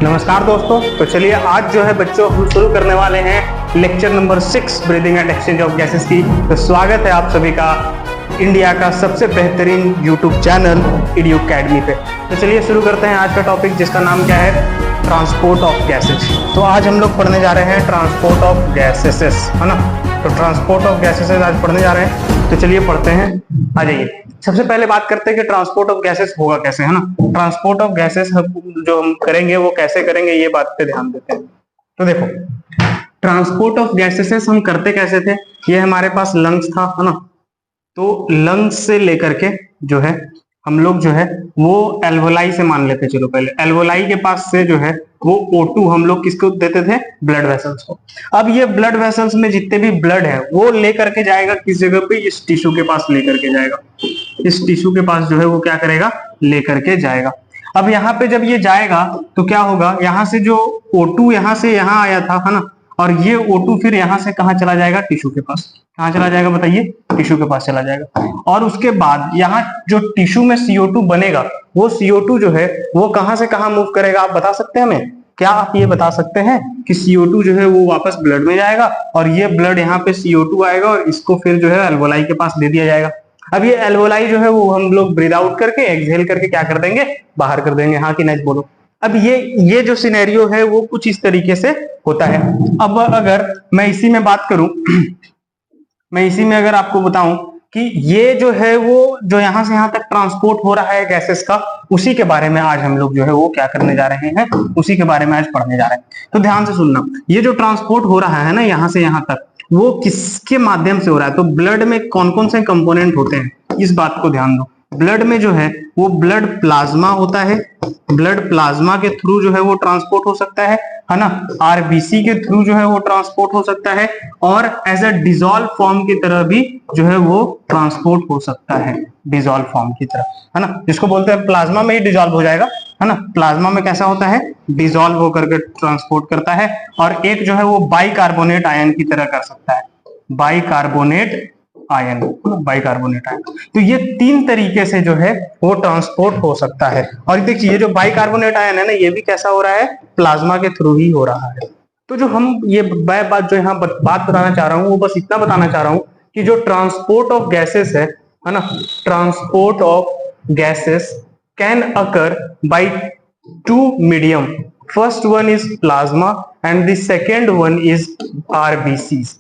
नमस्कार दोस्तों। तो चलिए आज जो है बच्चों हम शुरू करने वाले हैं lecture number 6 breathing and exchange of gases की। तो स्वागत है आप सभी का इंडिया का सबसे बेहतरीन यूट्यूब चैनल EduAcademy पे। तो चलिए शुरू करते हैं आज का टॉपिक, जिसका नाम क्या है, ट्रांसपोर्ट ऑफ गैसेस। तो आज हम लोग पढ़ने जा रहे हैं ट्रांसपोर्ट ऑफ गैसेस, है ना। तो ट्रांसपोर्ट ऑफ गैसेस आज पढ़ने जा रहे हैं। तो चलिए पढ़ते हैं, आ जाइए। सबसे पहले बात करते हैं कि ट्रांसपोर्ट ऑफ गैसेस होगा कैसे, है ना। ट्रांसपोर्ट ऑफ गैसेस जो हम करेंगे वो कैसे करेंगे, ये बात पे ध्यान देते हैं। तो देखो, ट्रांसपोर्ट ऑफ गैसेस हम करते कैसे थे। ये हमारे पास लंग्स था, है ना। तो लंग्स से लेकर के जो है हम लोग जो है वो एल्वोलाई से मान लेते। चलो पहले एल्वोलाई के पास से जो है वो O2 हम लोग किसको देते थे, ब्लड वेसल्स को। अब ये ब्लड वेसल्स में जितने भी ब्लड है वो लेकर के जाएगा किस जगह पे, इस टिश्यू के पास लेकर के जाएगा। इस टिश्यू के पास जो है वो क्या करेगा, लेकर के जाएगा। अब यहाँ पे जब ये जाएगा तो क्या होगा, यहाँ से जो O2 यहाँ से यहाँ आया था, है ना, और ये O2 फिर यहाँ से कहाँ चला जाएगा, टिश्यू के पास। कहाँ चला जाएगा बताइए, टिश्यू के पास चला जाएगा। और उसके बाद यहाँ जो टिश्यू में CO2 बनेगा, वो CO2 जो है वो कहाँ से कहाँ मूव करेगा, आप बता सकते हैं हमें? क्या आप ये बता सकते हैं कि CO2 जो है वो वापस ब्लड में जाएगा और ये ब्लड यहाँ पे CO2 आएगा और इसको फिर जो है एल्वोलाई के पास दे दिया जाएगा। अब ये एल्वोलाई जो है वो हम लोग ब्रीद आउट करके एक्सहेल करके क्या कर देंगे, बाहर कर देंगे। हाँ कि नहीं बोलो। अब ये जो सिनेरियो है वो कुछ इस तरीके से होता है। अब अगर मैं इसी में बात करूं मैं इसी में अगर आपको बताऊं कि ये जो है वो जो यहां से यहां तक ट्रांसपोर्ट हो रहा है गैसेस का, उसी के बारे में आज हम लोग जो है वो क्या करने जा रहे हैं, उसी के बारे में आज पढ़ने जा रहे हैं। तो ध्यान से सुनना, ये जो ट्रांसपोर्ट हो रहा है ना यहां से यहां तक, वो किसके माध्यम से हो रहा है। तो ब्लड में कौन कौन से कंपोनेंट होते हैं, इस बात को ध्यान दो। ब्लड में जो है वो ब्लड प्लाज्मा होता है। ब्लड प्लाज्मा के थ्रू जो है वो ट्रांसपोर्ट हो सकता है ना। RBC के थ्रू जो है वो ट्रांसपोर्ट हो सकता है, और एज अ डिजॉल्व फॉर्म की तरह भी जो है वो ट्रांसपोर्ट हो सकता है, डिजॉल्व फॉर्म की तरह, है ना। जिसको बोलते हैं प्लाज्मा में ही डिजॉल्व हो जाएगा, है ना। प्लाज्मा में कैसा होता है, डिजॉल्व होकर के ट्रांसपोर्ट करता है। और एक जो है वो बाइकार्बोनेट आयन की तरह कर सकता है, बाइकार्बोनेट आयन, बाइकार्बोनेट आयन। तो ये 3 तरीके से जो है वो ट्रांसपोर्ट हो सकता है। और देखिए ये जो बाइकार्बोनेट आयन है ना, ये भी कैसा हो रहा है, प्लाज्मा के थ्रू ही हो रहा है। तो जो हम ये बात जो यहाँ बात बताना चाह रहा हूँ वो बस इतना बताना चाह रहा हूँ कि जो ट्रांसपोर्ट ऑफ गैसेस है ना, transport of gases can occur by 2 medium. First one is plasma and the second one is RBCs,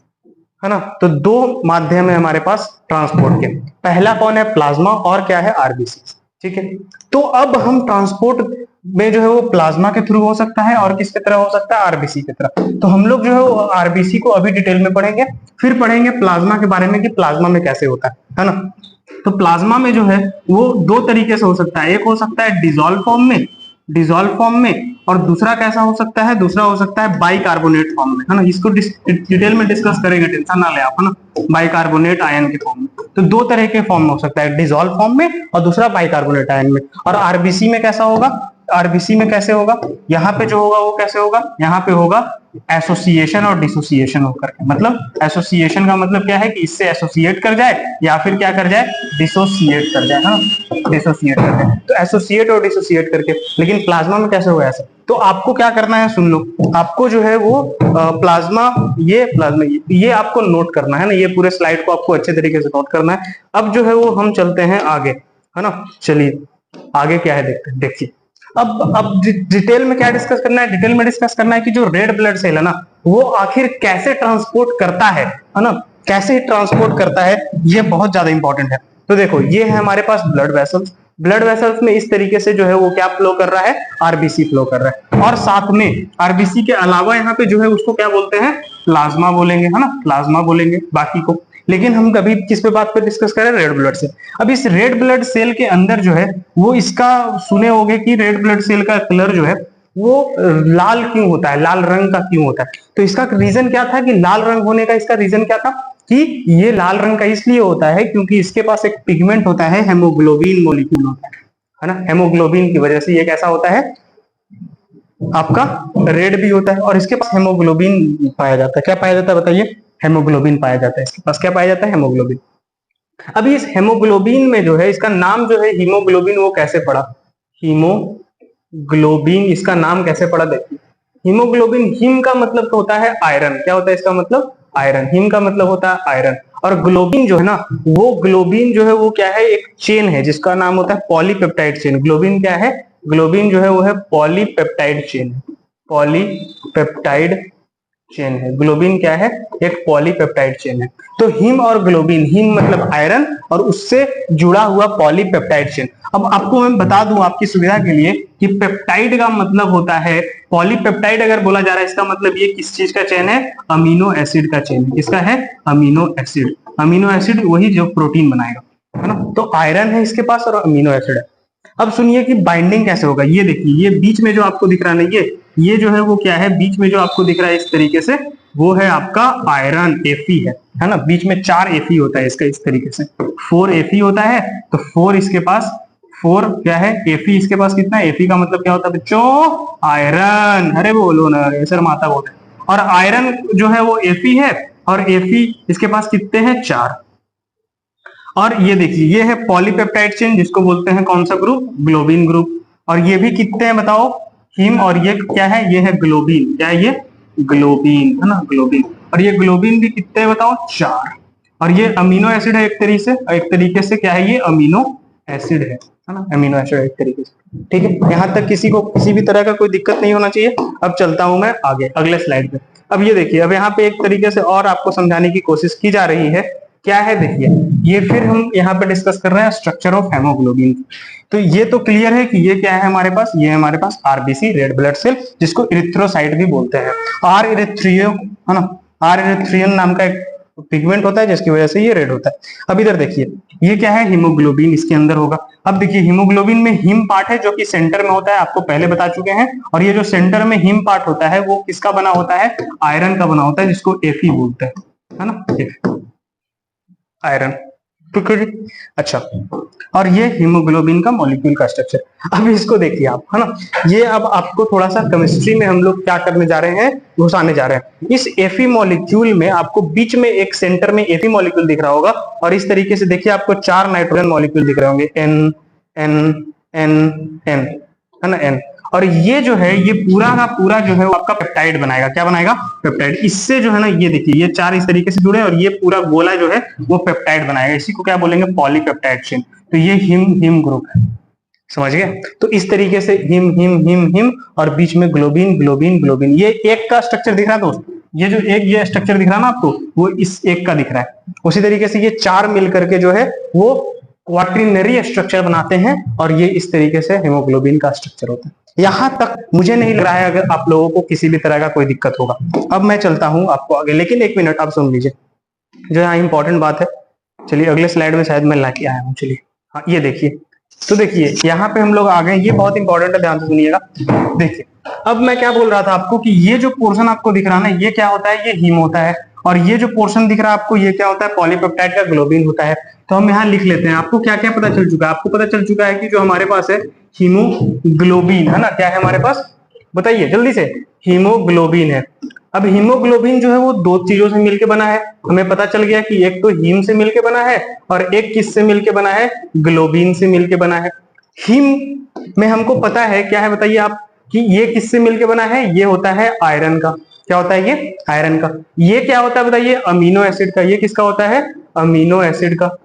है ना। तो 2 माध्यम है हमारे पास ट्रांसपोर्ट के। पहला कौन है, प्लाज्मा, और क्या है, RBC। ठीक है। तो अब हम ट्रांसपोर्ट में जो है वो प्लाज्मा के थ्रू हो सकता है और किसके तरह हो सकता है, RBC की तरह। तो हम लोग जो है वो RBC को अभी डिटेल में पढ़ेंगे, फिर पढ़ेंगे प्लाज्मा के बारे में कि प्लाज्मा में कैसे होता है ना। तो प्लाज्मा में जो है वो 2 तरीके से हो सकता है। एक हो सकता है डिजॉल्व फॉर्म में, और दूसरा कैसा हो सकता है, दूसरा हो सकता है बाइकार्बोनेट फॉर्म में, है ना। इसको डिटेल में डिस्कस करेंगे, टेंशन ना ले आप, है ना। बाइकार्बोनेट आयन के फॉर्म में तो 2 तरह के फॉर्म में हो सकता है, डिजॉल्व फॉर्म में और दूसरा बाइकार्बोनेट आयन में। और RBC में कैसा होगा, RBC में कैसे होगा, यहाँ पे जो होगा वो कैसे होगा, यहाँ पे होगा एसोसिएशन और डिसोसिएशन होकर के। मतलब एसोसिएशन का मतलब क्या है कि इससे एसोसिएट कर जाए या फिर क्या कर जाए, डिसोसिएट कर जाए, हाँ, डिसोसिएट कर जाए। तो एसोसिएट और डिसोसिएट करके। लेकिन प्लाज्मा में कैसे होगा ऐसा, तो आपको क्या करना है, सुन लो। आपको जो है वो प्लाज्मा ये आपको नोट करना है ना, ये पूरे स्लाइड को आपको अच्छे तरीके से नोट करना है। अब जो है वो हम चलते हैं आगे, है ना। चलिए आगे क्या है देखते हैं। देखिए अब डिटेल में क्या डिस्कस करना है, डिटेल में डिस्कस करना है कि जो रेड ब्लड सेल है ना वो आखिर कैसे ट्रांसपोर्ट करता है ना, कैसे ट्रांसपोर्ट करता है, ये बहुत ज्यादा इंपॉर्टेंट है। तो देखो ये है हमारे पास ब्लड वेसल्स में इस तरीके से जो है वो क्या फ्लो कर रहा है, RBC फ्लो कर रहा है। और साथ में RBC के अलावा यहाँ पे जो है उसको क्या बोलते हैं, प्लाज्मा बोलेंगे, है ना, प्लाज्मा बोलेंगे बाकी को। लेकिन हम कभी किस पे बात पे डिस्कस करें, रेड ब्लड सेल। अब इस रेड ब्लड सेल के अंदर जो है वो इसका सुने होंगे कि रेड ब्लड सेल का कलर जो है वो लाल क्यों होता है, लाल रंग का क्यों होता है। तो इसका रीजन क्या था कि लाल रंग होने का इसका रीजन क्या था कि ये लाल रंग का इसलिए होता है क्योंकि इसके पास एक पिगमेंट होता है, हेमोग्लोबिन मॉलिक्यूल होता है ना। हेमोग्लोबिन की वजह से ये कैसा होता है, आपका रेड भी होता है। और इसके पास हेमोग्लोबिन पाया जाता है। क्या पाया जाता है बताइए, हेमोग्लोबिन पाया जाता है। इसके पास क्या पाया जाता है, हेमोग्लोबिन। अभी इस हेमोग्लोबिन में जो है इसका नाम जो है हीमोग्लोबिन, वो कैसे पड़ा, हीमोग्लोबिन हीमोग्लोबिन, इसका नाम कैसे पड़ा देखिए, हीमोग्लोबिन, हीम का मतलब होता है आयरन, क्या होता है इसका मतलब आयरन, हीम का मतलब होता है आयरन। और ग्लोबिन जो है ना, वो ग्लोबिन जो है वो क्या है, एक चेन है जिसका नाम होता है पॉलीपेप्टाइड चेन। ग्लोबिन क्या है, ग्लोबिन जो है वो है पॉलीपेप्टाइड चेन, पॉलीपेप्टाइड चेन है। ग्लोबिन क्या है, एक पॉलीपेप्टाइड चेन है। तो हीम और ग्लोबिन, हीम मतलब आयरन और उससे जुड़ा हुआ पॉलीपेप्टाइड चेन। अब आपको मैं बता दूं आपकी सुविधा के लिए कि पेप्टाइड का मतलब होता है, पॉलीपेप्टाइड अगर बोला जा रहा है इसका मतलब ये किस चीज का चेन है, अमीनो एसिड का चेन। किसका है, अमीनो एसिड। अमीनो एसिड वही जो प्रोटीन बनाएगा, है ना। तो आयरन है इसके पास और अमीनो एसिड है। अब सुनिए कि बाइंडिंग कैसे होगा। ये देखिए, ये बीच में जो आपको दिख रहा है ना, ये जो है वो क्या है, बीच में जो आपको दिख रहा है इस तरीके से, वो है आपका आयरन, एफी है ना। बीच में 4 एफी होता है इसका, इस तरीके से 4 एफी होता है। तो 4 इसके पास, 4 क्या है, एफी इसके पास कितना है, एफी का मतलब क्या होता है बच्चों, आयरन। अरे बोलो ना सर, माता बोल रहे। और आयरन जो है वो एफी है, और एफी इसके पास कितने हैं, 4। और ये देखिए, ये है पॉलीपेप्टाइड चेन जिसको बोलते हैं कौन सा ग्रुप, ग्लोबिन ग्रुप। और ये भी कितने हैं बताओ, हीम, और ये क्या है, ये है ग्लोबिन। क्या है ये, ग्लोबिन, है ना, ग्लोबिन। और ये ग्लोबिन भी कितने हैं बताओ, 4। और ये अमीनो एसिड है एक तरीके से क्या है, ये अमीनो एसिड है ना, अमीनो एसिड एक तरीके से। ठीक है, यहां तक किसी को किसी भी तरह का कोई दिक्कत नहीं होना चाहिए। अब चलता हूं मैं आगे अगले स्लाइड पे। अब ये देखिए, अब यहाँ पे एक तरीके से और आपको समझाने की कोशिश की जा रही है। क्या है देखिए, ये फिर हम यहाँ पे डिस्कस कर रहे हैं स्ट्रक्चर ऑफ हेमोग्लोबिन। तो ये तो क्लियर है कि ये क्या है हमारे पास, ये है हमारे पास आरबीसी, रेड ब्लड सेल, जिसको इरिथ्रोसाइट भी बोलते हैं। आर इरिथ्रियो, है ना, आर इरिथ्रियन नाम का एक पिगमेंट होता है जिसकी वजह से ये रेड होता है। अब इधर देखिए, ये क्या है, हीमोग्लोबिन इसके अंदर होगा। अब देखिए, हीमोग्लोबिन में हीम पार्ट है जो कि सेंटर में होता है, आपको पहले बता चुके हैं। और ये जो सेंटर में हीम पार्ट होता है वो किसका बना होता है, आयरन का बना होता है, जिसको एफी बोलते हैं, है ना, आयरन। ठीक है जी, अच्छा। और ये हीमोग्लोबिन का मॉलिक्यूल का स्ट्रक्चर। अब इसको देखिए आप, है ना, ये अब आपको थोड़ा सा केमिस्ट्री में हम लोग क्या करने जा रहे हैं, घुसाने जा रहे हैं। इस एफी मॉलिक्यूल में आपको बीच में एक सेंटर में एफी मॉलिक्यूल दिख रहा होगा, और इस तरीके से देखिए आपको 4 नाइट्रोजन मॉलिक्यूल दिख रहे होंगे, एन एन एन एन, है ना, एन। और ये जो है, ये पूरा का पूरा जो है वो आपका पेप्टाइड बनाएगा। क्या बनाएगा, पेप्टाइड। इससे जो है ना, ये देखिए, ये 4 इस तरीके से जुड़े और ये पूरा गोला जो है वो पेप्टाइड बनाएगा। इसी को क्या बोलेंगे, पॉलीपेप्टाइड चेन। तो ये हिम हिम ग्रुप है, समझ गए। तो इस तरीके से हिम हिम हिम हिम, और बीच में ग्लोबिन ग्लोबिन ग्लोबिन। ये एक का स्ट्रक्चर दिख रहा है दोस्त, ये जो एक ये स्ट्रक्चर दिख रहा है ना आपको, वो इस एक का दिख रहा है। उसी तरीके से ये 4 मिलकर के जो है वो क्वाट्रिनरी स्ट्रक्चर बनाते हैं, और ये इस तरीके से हेमोग्लोबिन का स्ट्रक्चर होता है। यहां तक मुझे नहीं लग रहा है अगर आप लोगों को किसी भी तरह का कोई दिक्कत होगा। अब मैं चलता हूं आपको आगे, लेकिन एक मिनट आप सुन लीजिए, जो यहाँ इंपॉर्टेंट बात है। चलिए अगले स्लाइड में शायद मैं लाके आया हूँ। चलिए हाँ, ये देखिए। तो देखिए यहाँ पे हम लोग आ गए, ये बहुत इंपॉर्टेंट है, ध्यान से सुनिएगा। देखिए, अब मैं क्या बोल रहा था आपको कि ये जो पोर्शन आपको दिख रहा है ना, ये क्या होता है, ये हीम होता है। और ये जो पोर्शन दिख रहा है आपको, ये क्या होता है, पॉलीपेप्टाइड का ग्लोबिन होता है। तो हम यहाँ लिख लेते हैं। आपको क्या क्या पता चल चुका है, आपको पता चल चुका है कि जो हमारे पास है हीमोग्लोबिन, है ना, क्या है हमारे पास, बताइए जल्दी से, हीमोग्लोबिन है। अब हीमोग्लोबिन जो है वो 2 चीजों से मिलकर बना है। हमें पता चल गया कि एक तो हीम से मिलकर बना है, और एक किस से मिलकर बना है, ग्लोबिन से मिलकर बना है। हीम में हमको पता है क्या है, बताइए आप, कि ये किससे मिलकर बना है, ये होता है आयरन का। क्या होता है ये, आयरन का। ये क्या होता है बताइए, अमीनो एसिड का। ये किसका होता है, अमीनो एसिड का।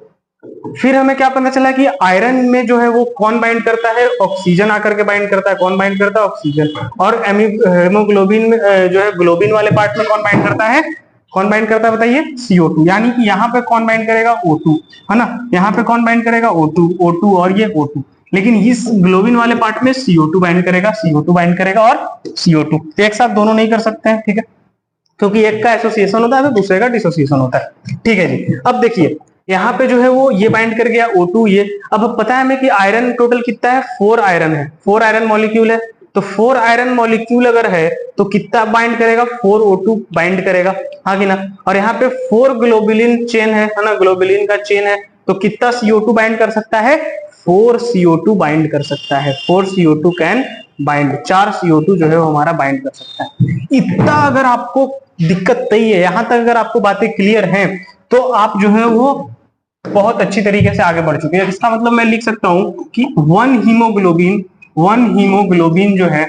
फिर हमें क्या पता चला कि आयरन में जो है वो कौन बाइंड करता है, ऑक्सीजन आकर के बाइंड करता है। कौन बाइंड करता है, ऑक्सीजन। और हेमोग्लोबिन में जो है ग्लोबिन वाले पार्ट में कौन बाइंड करता है, कौन बाइंड करता है बताइए, CO2। यानी कि यहाँ पे कौन बाइंड करेगा, O2, है ना। यहाँ पे कौन बाइंड करेगा, O2 और ये O2। लेकिन इस ग्लोबिन वाले पार्ट में CO2 बाइंड करेगा, CO2 बाइंड करेगा और CO2। एक साथ दोनों नहीं कर सकते हैं, ठीक है, क्योंकि एक का एसोसिएशन होता है तो दूसरे का डिसोसिएशन होता है। ठीक है जी। अब देखिए यहाँ पे जो है वो ये बाइंड कर गया O2 ये। अब पता है हमें कि आयरन टोटल कितना है, 4 आयरन है, 4 आयरन मॉलिक्यूल है। तो 4 आयरन मॉलिक्यूल अगर है तो कितना बाइंड करेगा, 4 O2 बाइंड करेगा, हाँ कि ना। और यहाँ पे 4 ग्लोबुलिन चेन है ना, ग्लोबुलिन का चेन है। तो कितना CO2 बाइंड कर सकता है, 4 CO2 बाइंड कर सकता है। 4 CO2 कैन बाइंड, 4 CO2 जो है वो हमारा बाइंड कर सकता है। इतना अगर आपको दिक्कत नहीं है, यहां तक अगर आपको बातें क्लियर हैं, तो आप जो है वो बहुत अच्छी तरीके से आगे बढ़ चुके हैं। इसका मतलब मैं लिख सकता हूं कि 1 हीमोग्लोबिन वन हीमोग्लोबिन जो है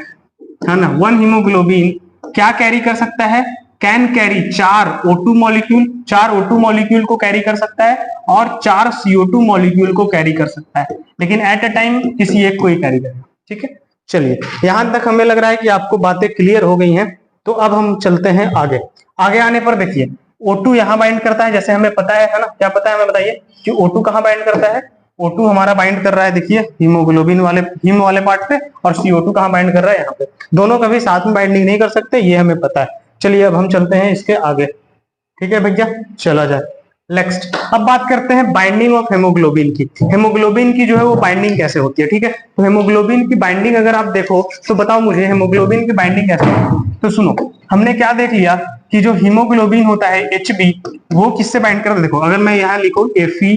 ना, वन हीमोग्लोबिन क्या कैरी कर सकता है, can carry 4 O2 molecule, 4 O2 molecule को कैरी कर सकता है और 4 CO2 मॉलिक्यूल को कैरी कर सकता है, लेकिन एट अ टाइम किसी एक को ही कैरी करेगा। ठीक है, चलिए यहां तक हमें लग रहा है कि आपको बातें क्लियर हो गई हैं। तो अब हम चलते हैं आगे। आगे आने पर देखिए O2 यहां बाइंड करता है, जैसे हमें पता है ना, क्या पता है हमें बताइए कि O2 कहां बाइंड करता है। O2 हमारा बाइंड कर रहा है, देखिए हीमोग्लोबिन वाले हीम वाले पार्ट पे, और CO2 कहां बाइंड कर रहा है, यहाँ पे। दोनों कभी साथ में बाइंडिंग नहीं कर सकते, ये हमें पता है। चलिए अब हम चलते हैं इसके आगे। ठीक है भैया, चला जाए नेक्स्ट। अब बात करते हैं बाइंडिंग ऑफ हेमोग्लोबिन की। हेमोग्लोबिन की जो है वो बाइंडिंग कैसे होती है। ठीक है, तो हेमोग्लोबिन की बाइंडिंग अगर आप देखो तो बताओ मुझे हेमोग्लोबिन की बाइंडिंग कैसे होती है। तो सुनो, हमने क्या देख लिया कि जो हीमोग्लोबिन होता है Hb, वो किससे बाइंड करता है। देखो अगर मैं यहाँ लिखूं Fe,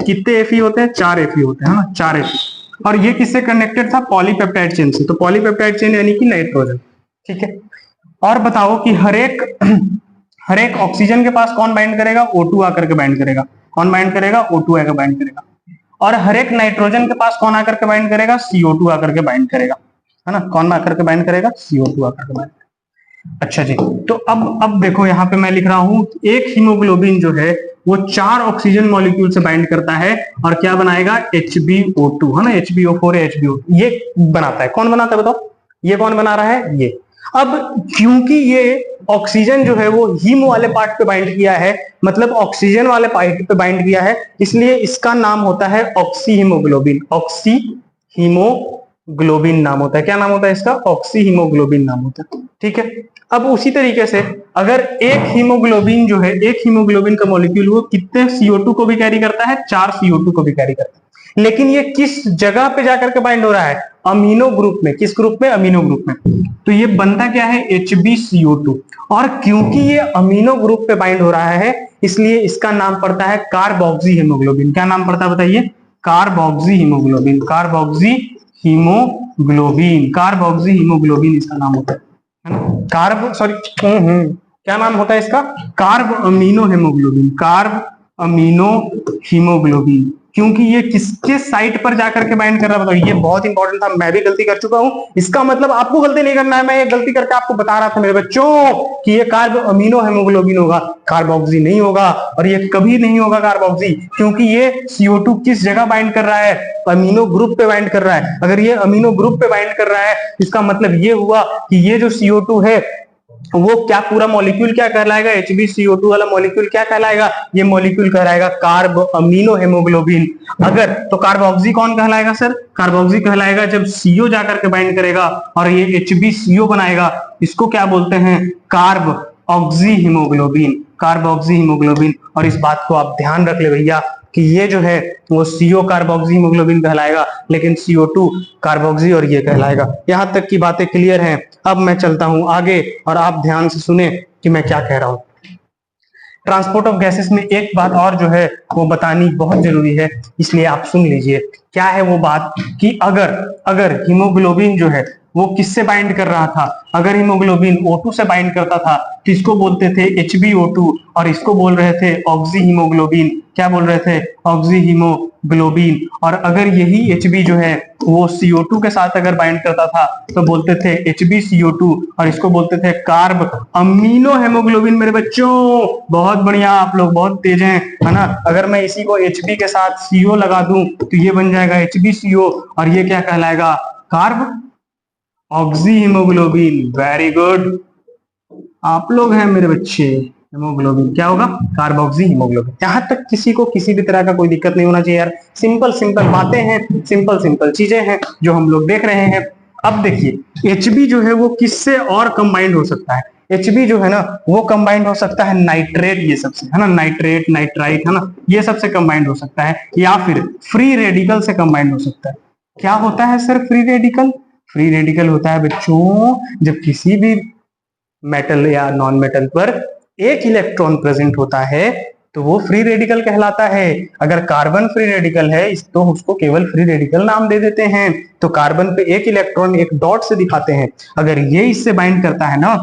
कितने Fe होते हैं, 4 Fe होते हैं, है ना, 4 Fe। और ये किससे कनेक्टेड था, पॉलीपेप्टाइड चेन से। तो पॉलीपेप्टाइड चेन यानी कि नाइट्रोजन। ठीक है, और बताओ कि हर एक ऑक्सीजन के पास कौन बाइंड करेगा, O2 आकर के बाइंड करेगा। कौन बाइंड करेगा, O2 आकर बाइंड करेगा। और हर एक नाइट्रोजन के पास कौन आकर के बाइंड करेगा, CO2 आकर के बाइंड करेगा, है ना। कौन आकर के बाइंड करेगा, CO2 आकर के बाइंड। अच्छा जी, तो अब देखो यहाँ पे मैं लिख रहा हूं, एक हीमोग्लोबिन जो है वो 4 ऑक्सीजन मॉलिक्यूल से बाइंड करता है और क्या बनाएगा, HbO2, है ना, HbO4 HbO2 ये बनाता है। कौन बनाता है बताओ, ये कौन बना रहा है, ये। अब क्योंकि ये ऑक्सीजन जो है वो हीम वाले पार्ट पे बाइंड किया है, मतलब ऑक्सीजन वाले पार्ट पे बाइंड किया है, इसलिए इसका नाम होता है ऑक्सी हीमोग्लोबिन। ऑक्सी हीमोग्लोबिन नाम होता है। क्या नाम होता है इसका, ऑक्सी हीमोग्लोबिन नाम होता है। ठीक है, अब उसी तरीके से अगर एक हीमोग्लोबिन जो है, एक हीमोग्लोबिन का मॉलिक्यूल वो कितने CO2 को भी कैरी करता है, 4 CO2 को भी कैरी करता है। लेकिन ये किस जगह पे जाकर के बाइंड हो रहा है, अमीनो ग्रुप में। किस ग्रुप में, अमीनो ग्रुप में। तो ये बनता क्या है, HbCO2। और क्योंकि ये अमीनो ग्रुप पे बाइंड हो रहा है, इसलिए इसका नाम पड़ता है कार्बोक्सी हीमोग्लोबिन। क्या नाम पड़ता है बताइए, carboxy haemoglobin. Carboxy haemoglobin, carboxy haemoglobin इसका नाम होता है ना। कार्ब सॉरी क्या नाम होता है इसका, carb amino haemoglobin. Carb amino haemoglobin, क्योंकि ये किसके साइट पर जाकर के बाइंड कर रहा है बताओ। ये बहुत इंपॉर्टेंट था, मैं भी गलती कर चुका हूं। इसका मतलब आपको गलती नहीं करना है, मैं ये गलती करके आपको बता रहा था मेरे बच्चों कि ये कार्ब अमीनो हेमोग्लोबिन होगा, कार्बोक्सी नहीं होगा। और ये कभी नहीं होगा कार्बोक्सी, क्योंकि ये CO2 किस जगह बाइंड कर रहा है, अमीनो ग्रुप पे बाइंड कर रहा है। अगर ये अमीनो ग्रुप पे बाइंड कर रहा है, इसका मतलब ये हुआ कि ये जो CO2 है वो क्या पूरा मॉलिक्यूल क्या कहलाएगा, HbCO2 वाला मॉलिक्यूल क्या कहलाएगा, ये मॉलिक्यूल कहलाएगा कार्ब अमीनो हेमोग्लोबिन। अगर तो कार्बोक्सी कौन कहलाएगा सर, कार्बोक्सी कहलाएगा जब CO जाकर के बाइंड करेगा और ये HbCO बनाएगा, इसको क्या बोलते हैं, carb oxy haemoglobin. Carboxy haemoglobin. और इस बात को आप ध्यान रख ले भैया कि ये जो है वो CO कार्बोक्सी हीमोग्लोबिन कहलाएगा, लेकिन CO2 कार्बोक्सी और ये कहलाएगा। यहां तक की बातें क्लियर हैं। अब मैं चलता हूं आगे और आप ध्यान से सुने कि मैं क्या कह रहा हूं। ट्रांसपोर्ट ऑफ गैसेस में एक बात और जो है वो बतानी बहुत जरूरी है, इसलिए आप सुन लीजिए। क्या है वो बात कि अगर हीमोग्लोबिन जो है वो किससे बाइंड कर रहा था, अगर हीमोग्लोबिन O2 से बाइंड करता था तो इसको बोलते थे HbO2 और इसको बोल रहे थे ऑक्सी हीमोग्लोबिन। क्या बोल रहे थे, ऑक्सी हीमोग्लोबिन। और अगर यही Hb जो है वो CO2 के साथ अगर बाइंड करता था तो बोलते थे HbCO2 और इसको बोलते थे कार्ब अमीनो हेमोग्लोबिन। मेरे बच्चों बहुत बढ़िया, आप लोग बहुत तेज हैं, है ना। अगर मैं इसी को Hb के साथ CO लगा दूं तो ये बन जाएगा HbCO और ये क्या कहलाएगा, carb oxy haemoglobin. Very good, आप लोग हैं मेरे बच्चे। हेमोग्लोबिन क्या होगा, कार्बोक्सी हीमोग्लोबिन। यहां तक किसी को किसी भी तरह का कोई दिक्कत नहीं होना चाहिए यार। सिंपल सिंपल बातें हैं, सिंपल सिंपल चीजें हैं जो हम लोग देख रहे हैं। अब देखिए Hb जो है वो किससे और कंबाइंड हो सकता है। Hb जो है ना वो कंबाइंड हो सकता है नाइट्रेट, ये सबसे, है ना, नाइट्रेट नाइट्राइट, है ना, ये सबसे कंबाइंड हो सकता है, या फिर फ्री रेडिकल से कंबाइंड हो सकता है। क्या होता है sir free radical, free radical होता है बच्चों जब किसी भी मेटल या नॉन मेटल पर एक इलेक्ट्रॉन प्रेजेंट होता है तो वो फ्री रेडिकल कहलाता है। अगर कार्बन फ्री रेडिकल है तो उसको केवल फ्री रेडिकल नाम दे देते हैं। तो कार्बन पे एक इलेक्ट्रॉन एक डॉट से दिखाते हैं। अगर ये इससे बाइंड करता है ना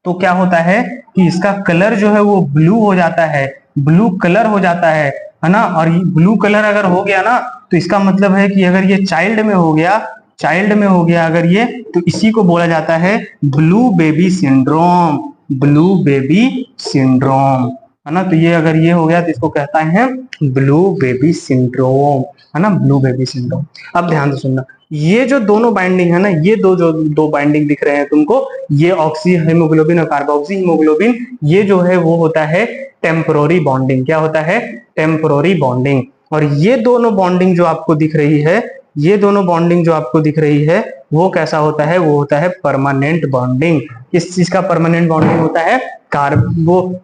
तो क्या होता है कि इसका कलर जो है वो ब्लू हो जाता है, ब्लू कलर हो जाता है ना। और ब्लू कलर अगर हो गया ना तो इसका मतलब है कि अगर ये चाइल्ड में हो गया चाइल्ड में हो गया अगर ये, तो इसी को बोला जाता है blue baby syndrome, blue baby syndrome, है ना। तो ये अगर ये हो गया तो इसको कहता है ब्लू बेबी सिंड्रोम, है ना, ब्लू बेबी सिंड्रोम। अब ध्यान से सुनना, ये जो दोनों बाइंडिंग है ना, ये दो बाइंडिंग दिख रहे हैं तुमको, ये ऑक्सी हीमोग्लोबिन और कार्बोक्सी हीमोग्लोबिन, ये जो है वो होता है टेम्पोररी बॉन्डिंग। क्या होता है? Temporary bonding. और ये दोनों बॉन्डिंग जो आपको दिख रही है, ये दोनों बॉन्डिंग जो आपको दिख रही है, वो कैसा होता है? वो होता है परमानेंट बॉन्डिंग। किस चीज का परमानेंट बॉन्डिंग होता है? वो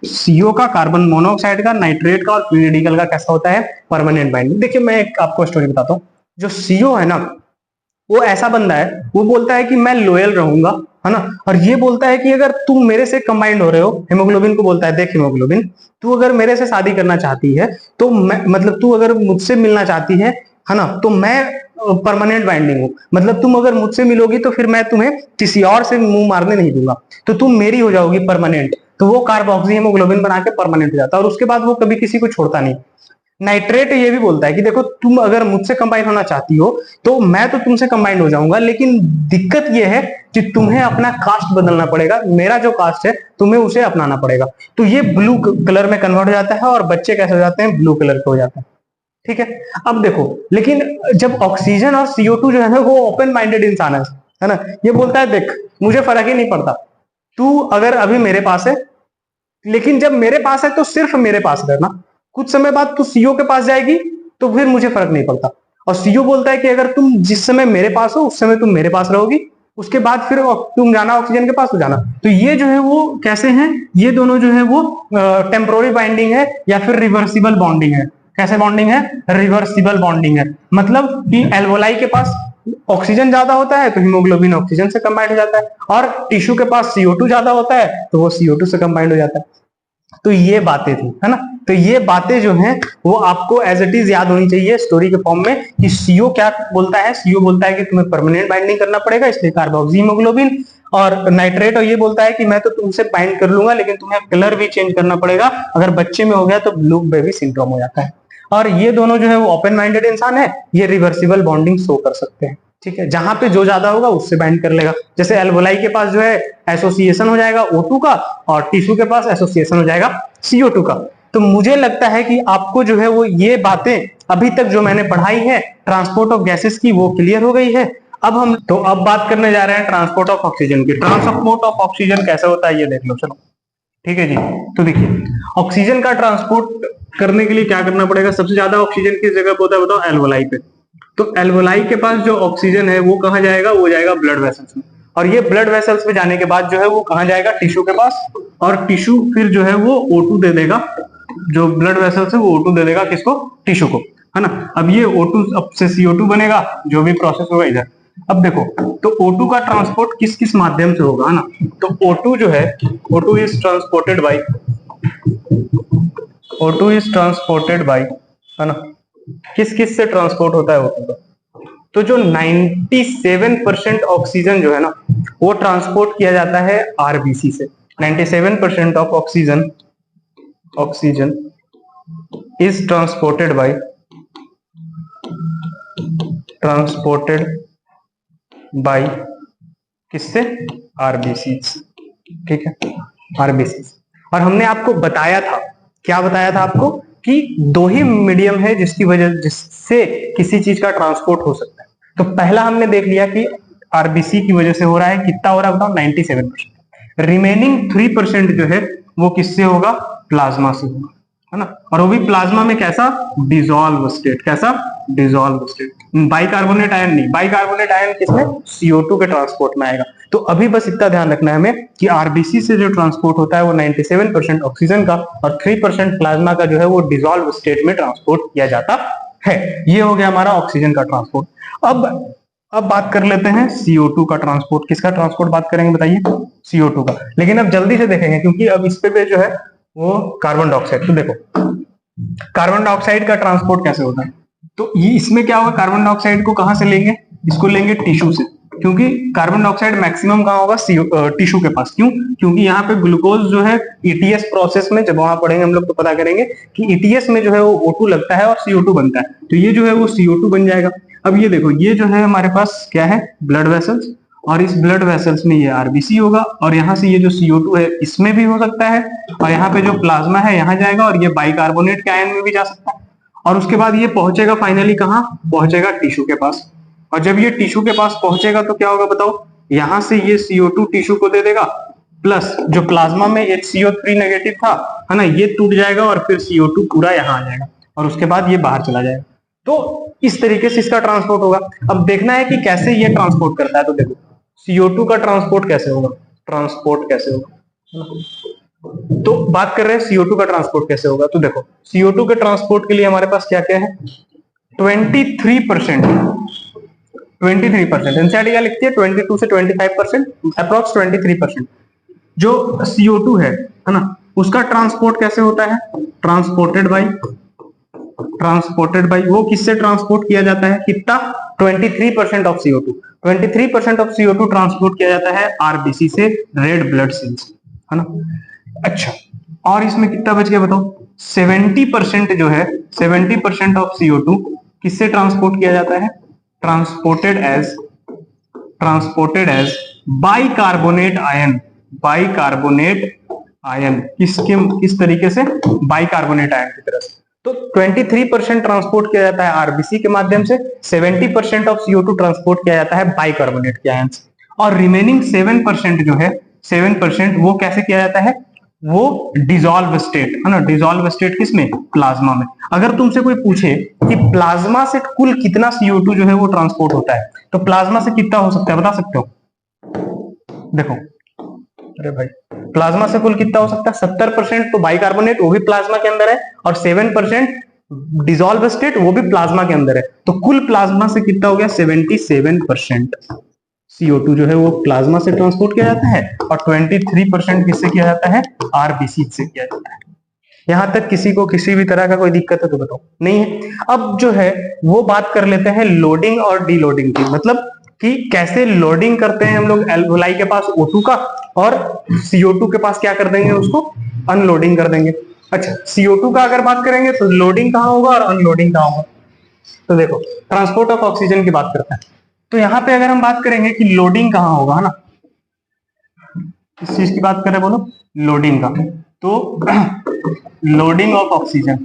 सीओ का, कार्बन मोनोऑक्साइड का, नाइट्रेट का और पीरियडिकल का कैसा होता है? Permanent binding. देखिए मैं एक आपको स्टोरी बताता हूँ। जो सीओ है ना, वो ऐसा बंदा है, वो बोलता है कि मैं लॉयल रहूंगा, है ना, और ये बोलता है कि अगर तुम मेरे से कंबाइंड हो रहे हो, हीमोग्लोबिन को बोलता है, देख हीमोग्लोबिन, तू अगर मेरे से शादी करना चाहती है तो मैं, मतलब तू अगर मुझसे मिलना चाहती है ना, तो मैं परमानेंट बाइंडिंग हूं, मतलब तुम अगर मुझसे मिलोगी तो फिर मैं तुम्हें किसी और से मुंह मारने नहीं दूंगा, तो तुम मेरी हो जाओगी परमानेंट। तो वो कार्बोक्सी हीमोग्लोबिन बना के परमानेंट हो जाता है और उसके बाद वो कभी किसी को छोड़ता नहीं। नाइट्रेट ये भी बोलता है कि देखो तुम अगर मुझसे कंबाइन होना चाहती हो तो मैं तो तुमसे कंबाइंड हो जाऊंगा, लेकिन दिक्कत ये है कि तुम्हें अपना कास्ट बदलना पड़ेगा, मेरा जो कास्ट है तुम्हें उसे अपनाना पड़ेगा। तो ये ब्लू कलर में कन्वर्ट हो जाता है और बच्चे कैसे हो जाते हैं? ब्लू कलर के हो जाते हैं। ठीक है, अब देखो, लेकिन जब ऑक्सीजन और CO2 जो है ना, वो ओपन माइंडेड इंसान है ना, ये बोलता है देख मुझे फर्क ही नहीं पड़ता, तू अगर अभी मेरे पास है, लेकिन जब मेरे पास है तो सिर्फ मेरे पास रहना, कुछ समय बाद तू सीओ के पास जाएगी तो फिर मुझे फर्क नहीं पड़ता। और सीओ बोलता है कि अगर तुम जिस समय मेरे पास हो उस समय तुम मेरे पास रहोगी, उसके बाद फिर तुम जाना ऑक्सीजन के पास, तो जाना। तो ये जो है वो कैसे हैं? ये दोनों जो है वो टेम्पोररी बाइंडिंग है या फिर रिवर्सिबल बॉन्डिंग है। कैसे बॉन्डिंग है? रिवर्सिबल बॉन्डिंग है। मतलब कि एल्वोलाई के पास ऑक्सीजन ज्यादा होता है तो हीमोग्लोबिन ऑक्सीजन से कंबाइंड हो जाता है, और टिश्यू के पास CO2 ज्यादा होता है तो वो CO2 से कंबाइंड हो जाता है। तो ये बातें थी, है ना। तो ये बातें जो हैं वो आपको एज इट इज याद होनी चाहिए स्टोरी के फॉर्म में, कि सीओ क्या बोलता है? सीओ बोलता है कि तुम्हें परमानेंट बाइंडिंग करना पड़ेगा, इसलिए कार्बोक्सी हीमोग्लोबिन। और नाइट्रेट और ये बोलता है कि मैं तो तुमसे बाइंड कर लूंगा, लेकिन तुम्हें कलर भी चेंज करना पड़ेगा, अगर बच्चे में हो गया तो ब्लू बेबी सिंड्रोम हो जाता है। और ये दोनों जो है वो ओपन माइंडेड इंसान है, ये रिवर्सिबल बॉन्डिंग शो कर सकते हैं। ठीक है, जहां पे जो ज्यादा होगा उससे बाइंड कर लेगा। जैसे एल्वोलाई के पास जो है एसोसिएशन हो जाएगा O2 का, और टिश्यू के पास एसोसिएशन हो जाएगा CO2 का। तो मुझे लगता है कि आपको जो है वो ये बातें अभी तक जो मैंने पढ़ाई है ट्रांसपोर्ट ऑफ गैसेस की, वो क्लियर हो गई है। अब बात करने जा रहे हैं ट्रांसपोर्ट ऑफ ऑक्सीजन की। ट्रांसपोर्ट ऑफ ऑक्सीजन कैसे होता है ये देख लो, चलो। ठीक है जी, तो देखिए ऑक्सीजन का ट्रांसपोर्ट करने के लिए क्या करना पड़ेगा? सबसे ज्यादा ऑक्सीजन किस जगह पे होता है बताओ? एल्वोलाई पे। तो एल्वोलाई के पास जो ऑक्सीजन है वो कहाँ जाएगा? वो जाएगा ब्लड वेसल्स में, और ये ब्लड वेसल्स में जाने के बाद जो है वो कहाँ जाएगा? टिश्यू के पास, और टिश्यू फिर जो है वो O2 दे देगा, जो ब्लड वेसल्स है वो O2 दे देगा किसको? टिश्यू को, है ना। अब ये O2 अब से CO2 बनेगा, जो भी प्रोसेस होगा इधर। अब देखो, तो O2 का ट्रांसपोर्ट किस किस माध्यम से होगा, है ना। तो O2 जो है, O2 is transported by, O2 is transported by, है ना, किस किस से ट्रांसपोर्ट होता है O2 का? तो जो 97% ऑक्सीजन जो है ना, वो ट्रांसपोर्ट किया जाता है आरबीसी से। 97% of oxygen is transported by किससे? आरबीसी। ठीक है, आरबीसी। और हमने आपको बताया था, क्या बताया था आपको? कि दो ही मीडियम है जिससे किसी चीज का ट्रांसपोर्ट हो सकता है। तो पहला हमने देख लिया कि आरबीसी की वजह से हो रहा है। कितना हो रहा है बताओ? 97%। रिमेनिंग 3% जो है वो किससे होगा? प्लाज्मा से होगा, है ना। और वो भी प्लाज्मा में कैसा? Dissolve state. कैसा? Dissolve state. बाइकार्बोनेट आयन नहीं, बाइकार्बोनेट आयन किसमें? CO2 के ट्रांसपोर्ट में आएगा। तो अभी बस इतना ध्यान रखना है हमें कि आरबीसी से जो ट्रांसपोर्ट होता है वो 97% ऑक्सीजन का और 3% प्लाज्मा का जो है वो डिसॉल्व स्टेट में ट्रांसपोर्ट किया जाता है। ये हो गया हमारा ऑक्सीजन का ट्रांसपोर्ट। अब बात कर लेते हैं CO2 का ट्रांसपोर्ट। किसका ट्रांसपोर्ट बात करेंगे बताइए? CO2 का। लेकिन अब जल्दी से देखेंगे क्योंकि अब इस पे जो है वो कार्बन डाइऑक्साइड। तो देखो कार्बन डाइऑक्साइड का ट्रांसपोर्ट कैसे होता है? तो ये इसमें क्या होगा? कार्बन डाइऑक्साइड को कहां से लेंगे? इसको लेंगे टिश्यू से, क्योंकि कार्बन डाइऑक्साइड मैक्सिमम कहां होगा? टिश्यू के पास। क्यों? क्योंकि यहाँ पे ग्लूकोज जो है ETS प्रोसेस में, जब वहां पढ़ेंगे हम लोग तो पता करेंगे कि ETS में जो है वो O2 लगता है और CO2 बनता है। तो ये जो है वो CO2 बन जाएगा। अब ये देखो, ये जो है हमारे पास क्या है, ब्लड वेसल्स, और इस ब्लड वेसल्स में ये आरबीसी होगा, और यहाँ से ये जो CO2 है इसमें भी हो सकता है, और यहाँ पे जो प्लाज्मा है यहाँ जाएगा, और ये बाइकार्बोनेट के आयन में भी जा सकता है, और उसके बाद ये पहुंचेगा फाइनली कहाँ, पहुंचेगा टिश्यू के पास। और जब ये टिश्यू के पास पहुंचेगा तो क्या होगा बताओ, यहाँ से ये CO2 टिश्यू को दे देगा, प्लस जो प्लाज्मा में HCO3 नेगेटिव था, है ना, ये टूट जाएगा, और फिर CO2 पूरा यहाँ आ जाएगा, और उसके बाद ये बाहर चला जाएगा। तो इस तरीके से इसका ट्रांसपोर्ट होगा। अब देखना है कि कैसे ये ट्रांसपोर्ट करता है, तो देखो CO2 का ट्रांसपोर्ट कैसे होगा, ट्रांसपोर्ट कैसे होगा, तो बात कर रहे हैं CO2 का ट्रांसपोर्ट कैसे होगा। तो देखो CO2 के ट्रांसपोर्ट के लिए हमारे पास क्या क्या है, 23%, 23%, एनसीईआरटी क्या लिखती है, 22 से 25%, अप्रोक्स 23%। जो CO2 है ना, उसका ट्रांसपोर्ट कैसे होता है, ट्रांसपोर्टेड बाई वो किससे ट्रांसपोर्ट किया जाता है, कितना, 23% of CO2, 23% of CO2 transport किया जाता है आरबीसी से, रेड ब्लड सेल्स, है ना। अच्छा, और इसमें कितना बच गया बताओ, 70% जो है, 70% ऑफ CO2 किससे ट्रांसपोर्ट किया जाता है, ट्रांसपोर्टेड एज बाइकार्बोनेट आयन, किस तरीके से, बाइकार्बोनेट आयन की तरह से। तो 23% ट्रांसपोर्ट किया जाता है आरबीसी के माध्यम से, 70% ऑफ CO2 ट्रांसपोर्ट किया जाता है बाइकार्बोनेट के आयन से, और रिमेनिंग 7% जो है, 7% वो कैसे किया जाता है, वो डिसॉल्व स्टेट, है ना, डिसॉल्व स्टेट किसमें, प्लाज्मा में। अगर तुमसे कोई पूछे कि प्लाज्मा से कुल कितना CO2 जो है वो ट्रांसपोर्ट होता है, तो प्लाज्मा से कितना हो सकता है, बता सकते हो, देखो, अरे भाई, प्लाज्मा से कुल कितना हो सकता है, 70% तो बाइकार्बोनेट, वो भी प्लाज्मा के अंदर है, और 7% डिसॉल्व स्टेट, वो भी प्लाज्मा के अंदर है। तो कुल प्लाज्मा से कितना हो गया, 77% CO2 जो है वो प्लाज्मा से ट्रांसपोर्ट किया जाता है, और 23% किससे किया जाता है, आरबीसी से किया जाता है। यहां तक किसी को किसी भी तरह का कोई दिक्कत है तो बताओ, नहीं है। अब जो है वो बात कर लेते हैं लोडिंग और डीलोडिंग की, मतलब कि कैसे लोडिंग करते हैं हम लोग एल्वोलाई के पास O2 का, और CO2 के पास क्या कर देंगे, उसको अनलोडिंग कर देंगे। अच्छा, CO2 का अगर बात करेंगे तो लोडिंग कहाँ होगा और अनलोडिंग कहाँ होगा, तो देखो ट्रांसपोर्ट ऑफ ऑक्सीजन की बात करते हैं। तो यहाँ पे अगर हम बात करेंगे कि लोडिंग कहाँ होगा, है ना, किस चीज की बात कर रहे हैं बोलो, लोडिंग का, तो लोडिंग ऑफ ऑक्सीजन,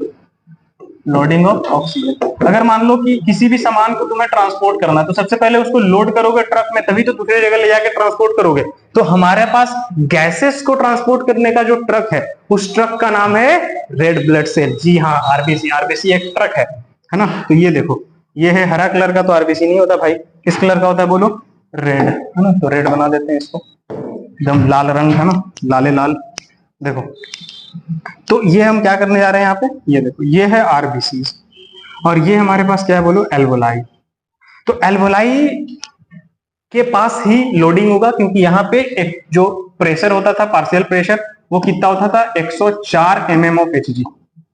अगर मान लो कि किसी भी सामान को तुम्हें ट्रांसपोर्ट करना है, तो सबसे पहले उसको लोड करोगे ट्रक में, तभी तो दूसरी जगह ले जाके ट्रांसपोर्ट करोगे। तो हमारे पास गैसेस को ट्रांसपोर्ट करने का जो ट्रक है, उस ट्रक का नाम है रेड ब्लड सेल। जी हाँ, आरबीसी एक ट्रक है ना। तो ये देखो, ये है हरा कलर का, तो आरबीसी नहीं होता भाई, किस कलर का होता है बोलो, रेड, है ना। तो रेड बना देते हैं इसको, एकदम लाल रंग है ना, लाले लाल। देखो, तो ये हम क्या करने जा रहे हैं यहाँ पे, ये देखो, ये है आरबीसी, और ये हमारे पास क्या है बोलो, एल्वोलाई। तो एल्वोलाई के पास ही लोडिंग होगा, क्योंकि यहाँ पे एक जो प्रेशर होता था, पार्शियल प्रेशर, वो कितना होता था, 104 mm ऑफ Hg,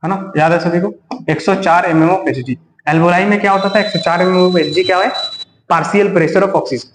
है ना, याद है सभी को, 104 mm ऑफ Hg। एल्वोलाई में क्या होता था, 104 mm ऑफ Hg क्या है, partial pressure of oxygen.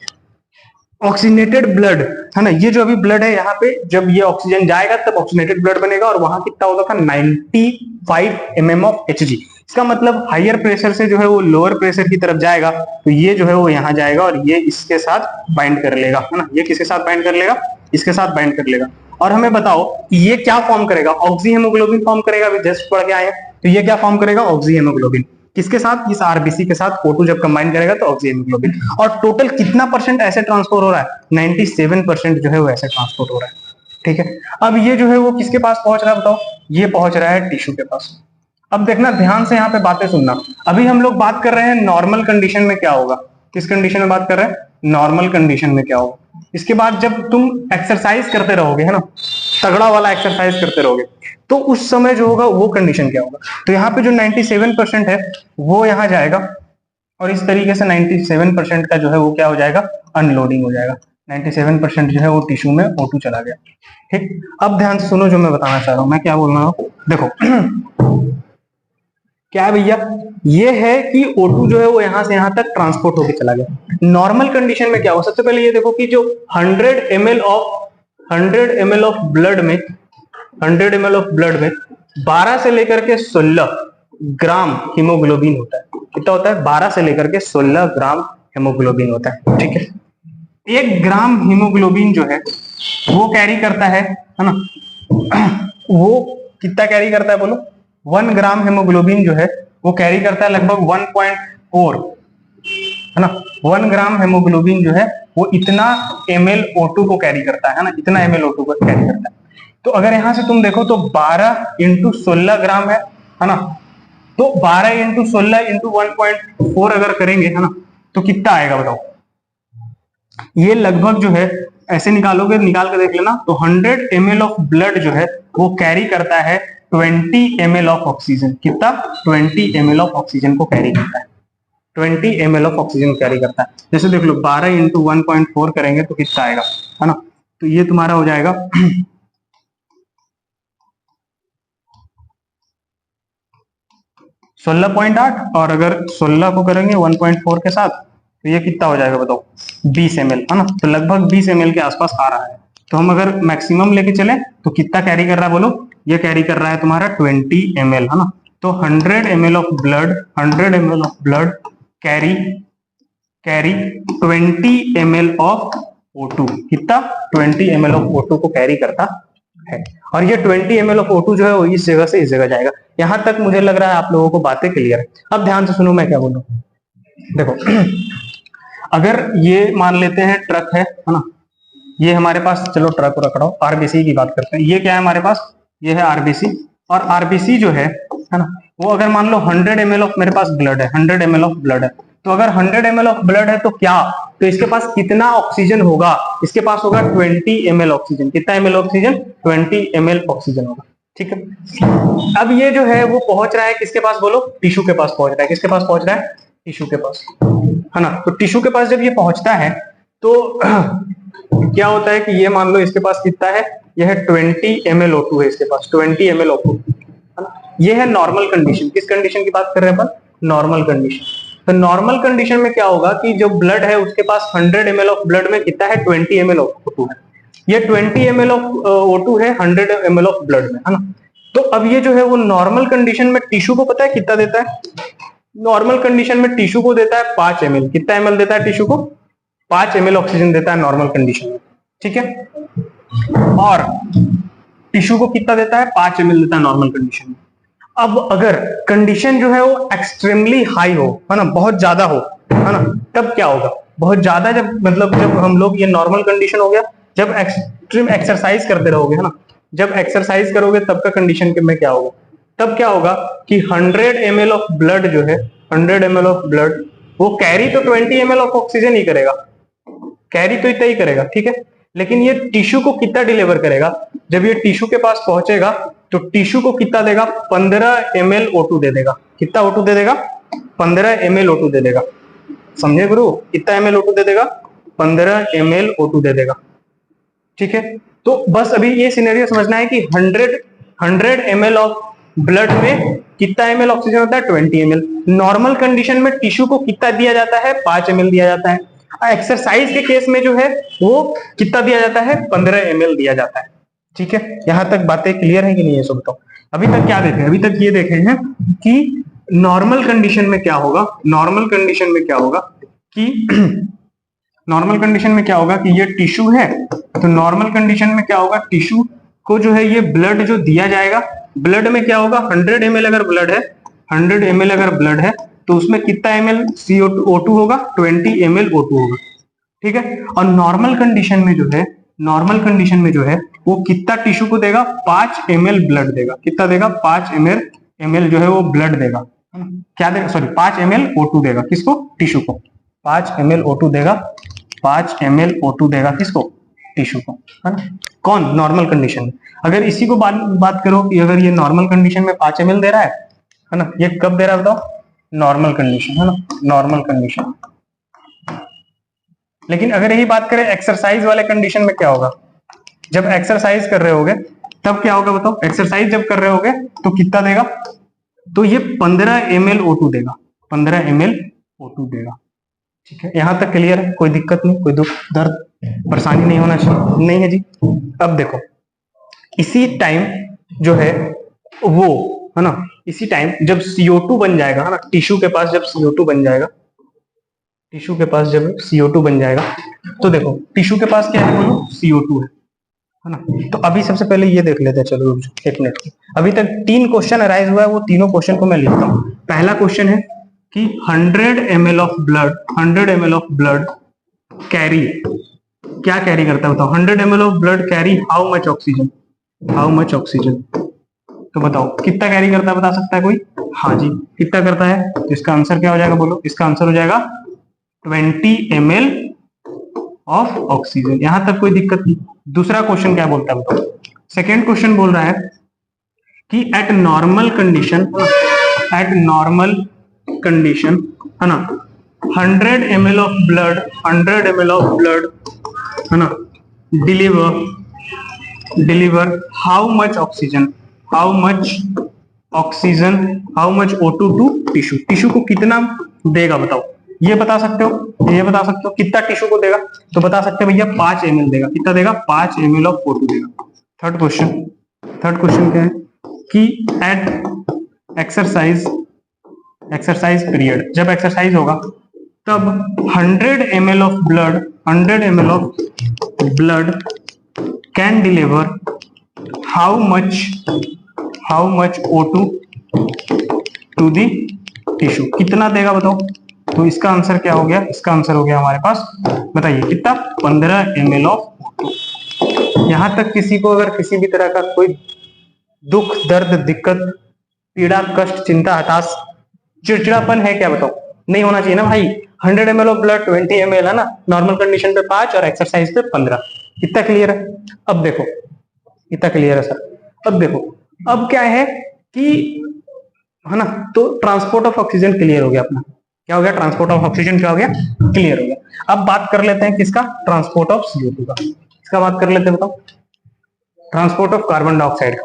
Oxygenated blood, है ना, ये जो अभी ब्लड है यहाँ पे, जब ये ऑक्सीजन जाएगा तब ऑक्सीजनेटेड ब्लड बनेगा, और वहां कितना होता था, 95 mm ऑफ Hg। इसका मतलब हायर प्रेशर से जो है वो लोअर प्रेशर की तरफ जाएगा, तो ये जो है वो यहाँ जाएगा, और ये इसके साथ बाइंड कर लेगा, है ना, ये किसके साथ बाइंड कर लेगा, इसके साथ बाइंड कर लेगा। और हमें बताओ कि ये क्या फॉर्म करेगा, ऑक्सी हेमोग्लोबिन फॉर्म करेगा, अभी जस्ट पढ़ के आए हैं। तो ये क्या फॉर्म करेगा, ऑक्सी हेमोग्लोबिन, किसके साथ, इस आरबीसी के साथ O2 जब कंबाइन करेगा तो ऑक्सी हेमोग्लोबिन। और टोटल कितना परसेंट ऐसे ट्रांसपोर्ट हो रहा है, 97% जो है वो ऐसे ट्रांसपोर्ट हो रहा है, ठीक है। अब ये जो है वो किसके पास पहुंच रहा है बताओ, ये पहुंच रहा है टिश्यू के पास। अब देखना, ध्यान से यहाँ पे बातें सुनना। अभी हम लोग बात कर रहे हैं नॉर्मल कंडीशन में क्या होगा, किस कंडीशन में बात कर रहे हैं, नॉर्मल कंडीशन में क्या होगा। इसके बाद जब तुम एक्सरसाइज करते रहोगे, है ना, तगड़ा वाला एक्सरसाइज करते रहोगे, तो उस समय जो होगा वो कंडीशन क्या होगा। तो यहाँ पे जो 97% है वो यहाँ जाएगा, और इस तरीके से 97% का जो है वो क्या हो जाएगा, अनलोडिंग हो जाएगा। 97% जो है वो टिश्यू में O2 चला गया, ठीक। अब ध्यान से सुनो जो मैं बताना चाह रहा हूं, मैं क्या बोल रहा हूं, देखो क्या है भैया, ये है कि O2 जो है वो यहां से यहां तक ट्रांसपोर्ट होकर चला गया। नॉर्मल कंडीशन में क्या हो, सबसे पहले ये देखो कि जो 100 ml ऑफ ब्लड में 12 से लेकर के 16 ग्राम हीमोग्लोबिन होता है। कितना होता है 12 से लेकर के 16 ग्राम हेमोग्लोबिन होता है। ठीक है, 1 ग्राम हीमोग्लोबिन जो है वो कैरी करता है ना, वो कितना कैरी करता है बोलो, 1 ग्राम हेमोग्लोबिन जो है वो कैरी करता है लगभग 1.4, है ना। 1 ग्राम हेमोग्लोबिन जो है वो इतना ml O2 को कैरी करता है ना, इतना ml O2 को कैरी करता है। तो अगर यहां से तुम देखो तो 12 इंटू 16 ग्राम है ना, तो 12 इंटू 16 इंटू 1.4 अगर करेंगे, है ना, तो कितना आएगा बताओ। ये लगभग जो है ऐसे निकालोगे, निकाल के देख लेना, तो 100 ml ऑफ ब्लड जो है वो कैरी करता है 20 ml ऑफ ऑक्सीजन। कितना, 20 ml ऑफ ऑक्सीजन को कैरी करता है, 20 ml ऑफ ऑक्सीजन कैरी करता है। जैसे देख लो 12 इंटू 1.4 करेंगे तो कितना आएगा, है ना, तो ये तुम्हारा हो जाएगा 16.8, और अगर 16 को करेंगे 1.4 के साथ तो ये कितना हो जाएगा बताओ, 20 ml, है ना। तो लगभग 20 ml के आसपास आ रहा है। तो हम अगर मैक्सिमम लेके चले तो कितना कैरी कर रहा है बोलो, ये कैरी कर रहा है तुम्हारा 20 ml, है ना। तो 100 ml of blood, 100 ml of blood carry 20 ml of O2, कितना, 20 ml ऑफ O2 को कैरी करता है। और ये 20 ml ऑफ O2 जो है वो इस जगह से इस जगह जाएगा। यहां तक मुझे लग रहा है आप लोगों को बातें क्लियर है। अब ध्यान से सुनो मैं क्या बोलूं। देखो अगर ये मान लेते हैं ट्रक है ना, ये हमारे पास, चलो ट्रक को रख रहा हूं, आरबीसी की बात करते हैं। ये क्या है हमारे पास, ये है आरबीसी, और आरबीसी जो है ना, वो अगर मान लो 100 ml ऑफ मेरे पास ब्लड है, 100 ml ऑफ ब्लड है, तो अगर 100 ml ऑफ ब्लड है तो क्या, तो इसके पास कितना ऑक्सीजन होगा, इसके पास होगा 20 ml ऑक्सीजन। कितना ml ऑक्सीजन, 20 ml ऑक्सीजन होगा। ठीक है, अब ये जो है वो पहुंच रहा है किसके पास बोलो, टिश्यू के पास पहुंच रहा है। किसके पास पहुंच रहा है, टिश्यू के पास, है ना। तो टिश्यू के पास जब ये पहुंचता है तो क्या होता है कि ये मान लो इसके पास कितना है, यह 20 ml O2 है, इसके पास 20 ml O2, है ना। ये है नॉर्मल कंडीशन। किस कंडीशन की बात कर रहे हैं अपन, नॉर्मल कंडीशन। तो नॉर्मल कंडीशन में क्या होगा कि जो ब्लड है उसके पास 100 ml ऑफ ब्लड में कितना है, 20 ml ऑफ O2 है। ये 20 ml ऑफ O2 है 100 ml ऑफ ब्लड में, है ना। तो अब ये जो है वो नॉर्मल कंडीशन में टिश्यू को पता है कितना देता है, नॉर्मल कंडीशन में टिश्यू को देता है 5 ml। कितना ml देता है टिश्यू को, 5 ml ऑक्सीजन देता है नॉर्मल कंडीशन में। ठीक है, और टिश्यू को कितना देता है, 5 ml देता है नॉर्मल कंडीशन में। अब अगर कंडीशन जो है वो एक्सट्रीमली हाई हो, है ना, बहुत ज्यादा हो, है ना, तब क्या होगा, बहुत ज्यादा जब मतलब जब हम लोग, ये नॉर्मल कंडीशन हो गया, जब एक्सट्रीम एक्सरसाइज करते रहोगे, है ना, जब एक्सरसाइज करोगे तब का कंडीशन में क्या होगा, तब क्या होगा कि 100 ml ऑफ ब्लड जो है, 100 ml ऑफ ब्लड वो कैरी तो 20 ml ऑफ ऑक्सीजन ही करेगा, कैरी तो इतना ही करेगा। ठीक है, लेकिन ये टिश्यू को कितना डिलीवर करेगा, जब ये टिश्यू के पास पहुंचेगा तो टिश्यू को कितना देगा, 15 ml O2 दे देगा। कितना O2 दे देगा, 15 ml O2 दे देगा। समझे गुरु, कितना ml O2 दे देगा, 15 ml O2 दे देगा। ठीक है, तो बस अभी ये सिनेरियो समझना है कि 100 ml ऑफ ब्लड में कितना ml ऑक्सीजन होता है, 20 ml। नॉर्मल कंडीशन में टिश्यू को कितना दिया जाता है, 5 ml दिया जाता है। एक्सरसाइज के केस में जो है वो कितना दिया जाता है, 15 ml दिया जाता है। ठीक है, यहां तक बातें क्लियर है कि नहीं है, सब बताओ। अभी तक क्या देखे, अभी तक ये देखे हैं कि नॉर्मल कंडीशन में क्या होगा, नॉर्मल कंडीशन में क्या होगा कि नॉर्मल कंडीशन में क्या होगा कि ये टिश्यू है, तो नॉर्मल कंडीशन में क्या होगा, टिश्यू को जो है ये ब्लड जो दिया जाएगा, ब्लड में क्या होगा, 100 ml अगर ब्लड है, 100 ml अगर ब्लड है तो उसमें कितना ml CO2 होगा, 20 ml O2 होगा। ठीक है, और नॉर्मल कंडीशन में जो है, नॉर्मल कंडीशन में जो है वो कितना टिश्यू को देगा, 5 ml ब्लड देगा। कितना देगा, 5 ml जो है वो ब्लड देगा, क्या देगा, सॉरी 5 ml O2 देगा। किसको, टिश्यू को 5 ml O2 देगा, 5 ml O2 देगा किसको, टिश्यू को, है ना। कौन, नॉर्मल कंडीशन में। अगर इसी को बात करो कि अगर ये नॉर्मल कंडीशन में 5 ml दे रहा है ना, ये कब दे रहा है बताओ, नॉर्मल कंडीशन, है ना, नॉर्मल कंडीशन। लेकिन अगर यही बात करें एक्सरसाइज वाले कंडीशन में क्या होगा, जब एक्सरसाइज कर रहे होगे तब क्या होगा बताओ, एक्सरसाइज जब कर रहे होगे तो कितना देगा, तो ये 15 ml O2 देगा, 15 ml O2 देगा। ठीक है, यहां तक क्लियर है, कोई दिक्कत नहीं, कोई दुख दर्द परेशानी नहीं होना चाहिए, नहीं है जी। अब देखो इसी टाइम जो है वो, है ना, इसी टाइम जब CO2 बन जाएगा, है ना, टिश्यू के पास जब CO2 बन जाएगा, टिश्यू के पास जब CO2 बन जाएगा, तो देखो टिश्यू के पास क्या है बोलो, CO2 है ना। तो अभी सबसे पहले ये देख लेते हैं, चलो एक मिनट। अभी तक 3 क्वेश्चन अराइज हुआ है, वो तीनों क्वेश्चन को मैं लिखता हूँ। पहला क्वेश्चन है कि 100 ml of blood, 100 ml of blood carry, क्या कैरी करता है बताओ, 100 ml of blood carry how much oxygen, how much oxygen. तो बताओ कितना कैरी करता है, बता सकता है कोई? हाँ जी, कितना करता है? तो इसका आंसर क्या हो जाएगा बोलो, इसका आंसर हो जाएगा 20 ml ऑफ ऑक्सीजन। यहां तक कोई दिक्कत नहीं। दूसरा क्वेश्चन क्या बोलता है बताओ, सेकेंड क्वेश्चन बोल रहा है कि at normal condition, at normal condition, है ना, 100 ml of blood, 100 ml of blood, है ना, deliver how much oxygen, how much oxygen, how much O2 to tissue, tissue को कितना देगा बताओ, ये बता सकते हो, ये बता सकते हो कितना टिश्यू को देगा? तो बता सकते हो भैया 5 ml देगा। कितना देगा? 5 ml ऑफ O2 देगा। थर्ड क्वेश्चन, थर्ड क्वेश्चन क्या है कि एट एक्सरसाइज, एक्सरसाइज पीरियड, जब एक्सरसाइज होगा तब 100 ml of blood, 100 ml of blood can deliver how much O2 to the tissue, कितना देगा बताओ? तो इसका आंसर क्या हो गया, इसका आंसर हो गया हमारे पास, बताइए कितना, 15 ml ऑफ O2। यहां तक किसी को अगर किसी भी तरह का कोई दुख, दर्द, दिक्कत, पीड़ा, कष्ट, चिंता, हताश, चिड़चिड़ापन है क्या बताओ? नहीं होना चाहिए ना भाई। 100 ml ऑफ ब्लड 20 ml है ना, नॉर्मल कंडीशन पे 5 और एक्सरसाइज पे 15। इतना क्लियर है? अब देखो, इतना क्लियर है सर। अब देखो, अब क्या है कि, है ना, तो ट्रांसपोर्ट ऑफ ऑक्सीजन क्लियर हो गया अपना। क्या हो गया? ट्रांसपोर्ट ऑफ ऑक्सीजन क्या हो गया? क्लियर हो गया। अब बात कर लेते हैं किसका? ट्रांसपोर्ट ऑफ CO2 का। इसका बात कर लेते हैं, बताओ, ट्रांसपोर्ट ऑफ कार्बन डाइऑक्साइड।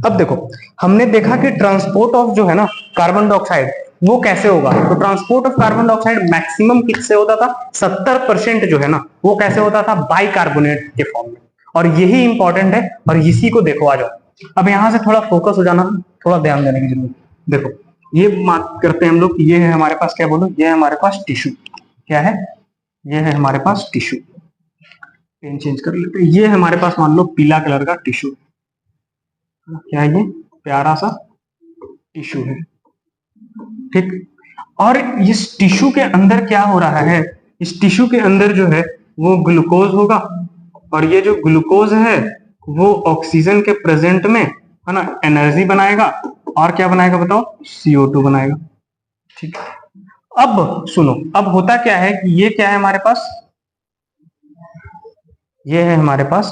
अब देखो, हमने देखा कि ट्रांसपोर्ट ऑफ जो है ना कार्बन डाइऑक्साइड, वो कैसे होगा? तो transport of carbon dioxide maximum किससे होता था? 70% जो है ना वो कैसे होता था? बाइकार्बोनेट के फॉर्म में। और यही इंपॉर्टेंट है, और इसी को देखो, आ जाओ। अब यहां से थोड़ा फोकस हो जाना, थोड़ा ध्यान देने की जरूरत। देखो, ये बात करते हैं हम लोग, ये है हमारे पास, क्या बोलो, ये है हमारे पास टिश्यू। क्या है? ये है हमारे पास टिश्यू। पेन चेंज कर लेते हैं। ये है हमारे पास, मान लो, पीला कलर का टिश्यू। क्या है ये? प्यारा सा टिश्यू है, ठीक। और इस टिश्यू के अंदर क्या हो रहा है? इस टिश्यू के अंदर जो है वो ग्लूकोज होगा, और ये जो ग्लूकोज है वो ऑक्सीजन के प्रेजेंट में, है ना, एनर्जी बनाएगा। और क्या बनाएगा बताओ? CO2 बनाएगा, ठीक। अब सुनो, अब होता क्या है कि ये क्या है हमारे पास? ये है हमारे पास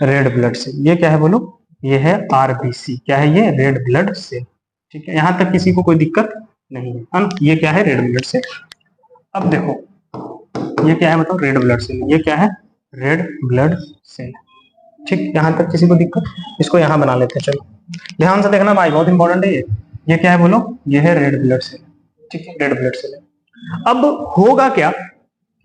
रेड ब्लड सेल। ये क्या है बोलो? ये है RBC। क्या है ये? रेड ब्लड सेल, ठीक है। यहां तक किसी को कोई दिक्कत नहीं है ना? ये क्या है? Red blood cell. अब देखो, ये क्या है बताओ? Red blood cell. ये क्या है? रेड ब्लड सेल, ठीक। यहां तक किसी को दिक्कत? इसको यहां बना लेते हैं, चलो ध्यान से देखना भाई, बहुत इंपॉर्टेंट है ये। ये क्या है बोलो? ये है रेड ब्लड सेल, ठीक है, रेड ब्लड सेल है। अब होगा क्या,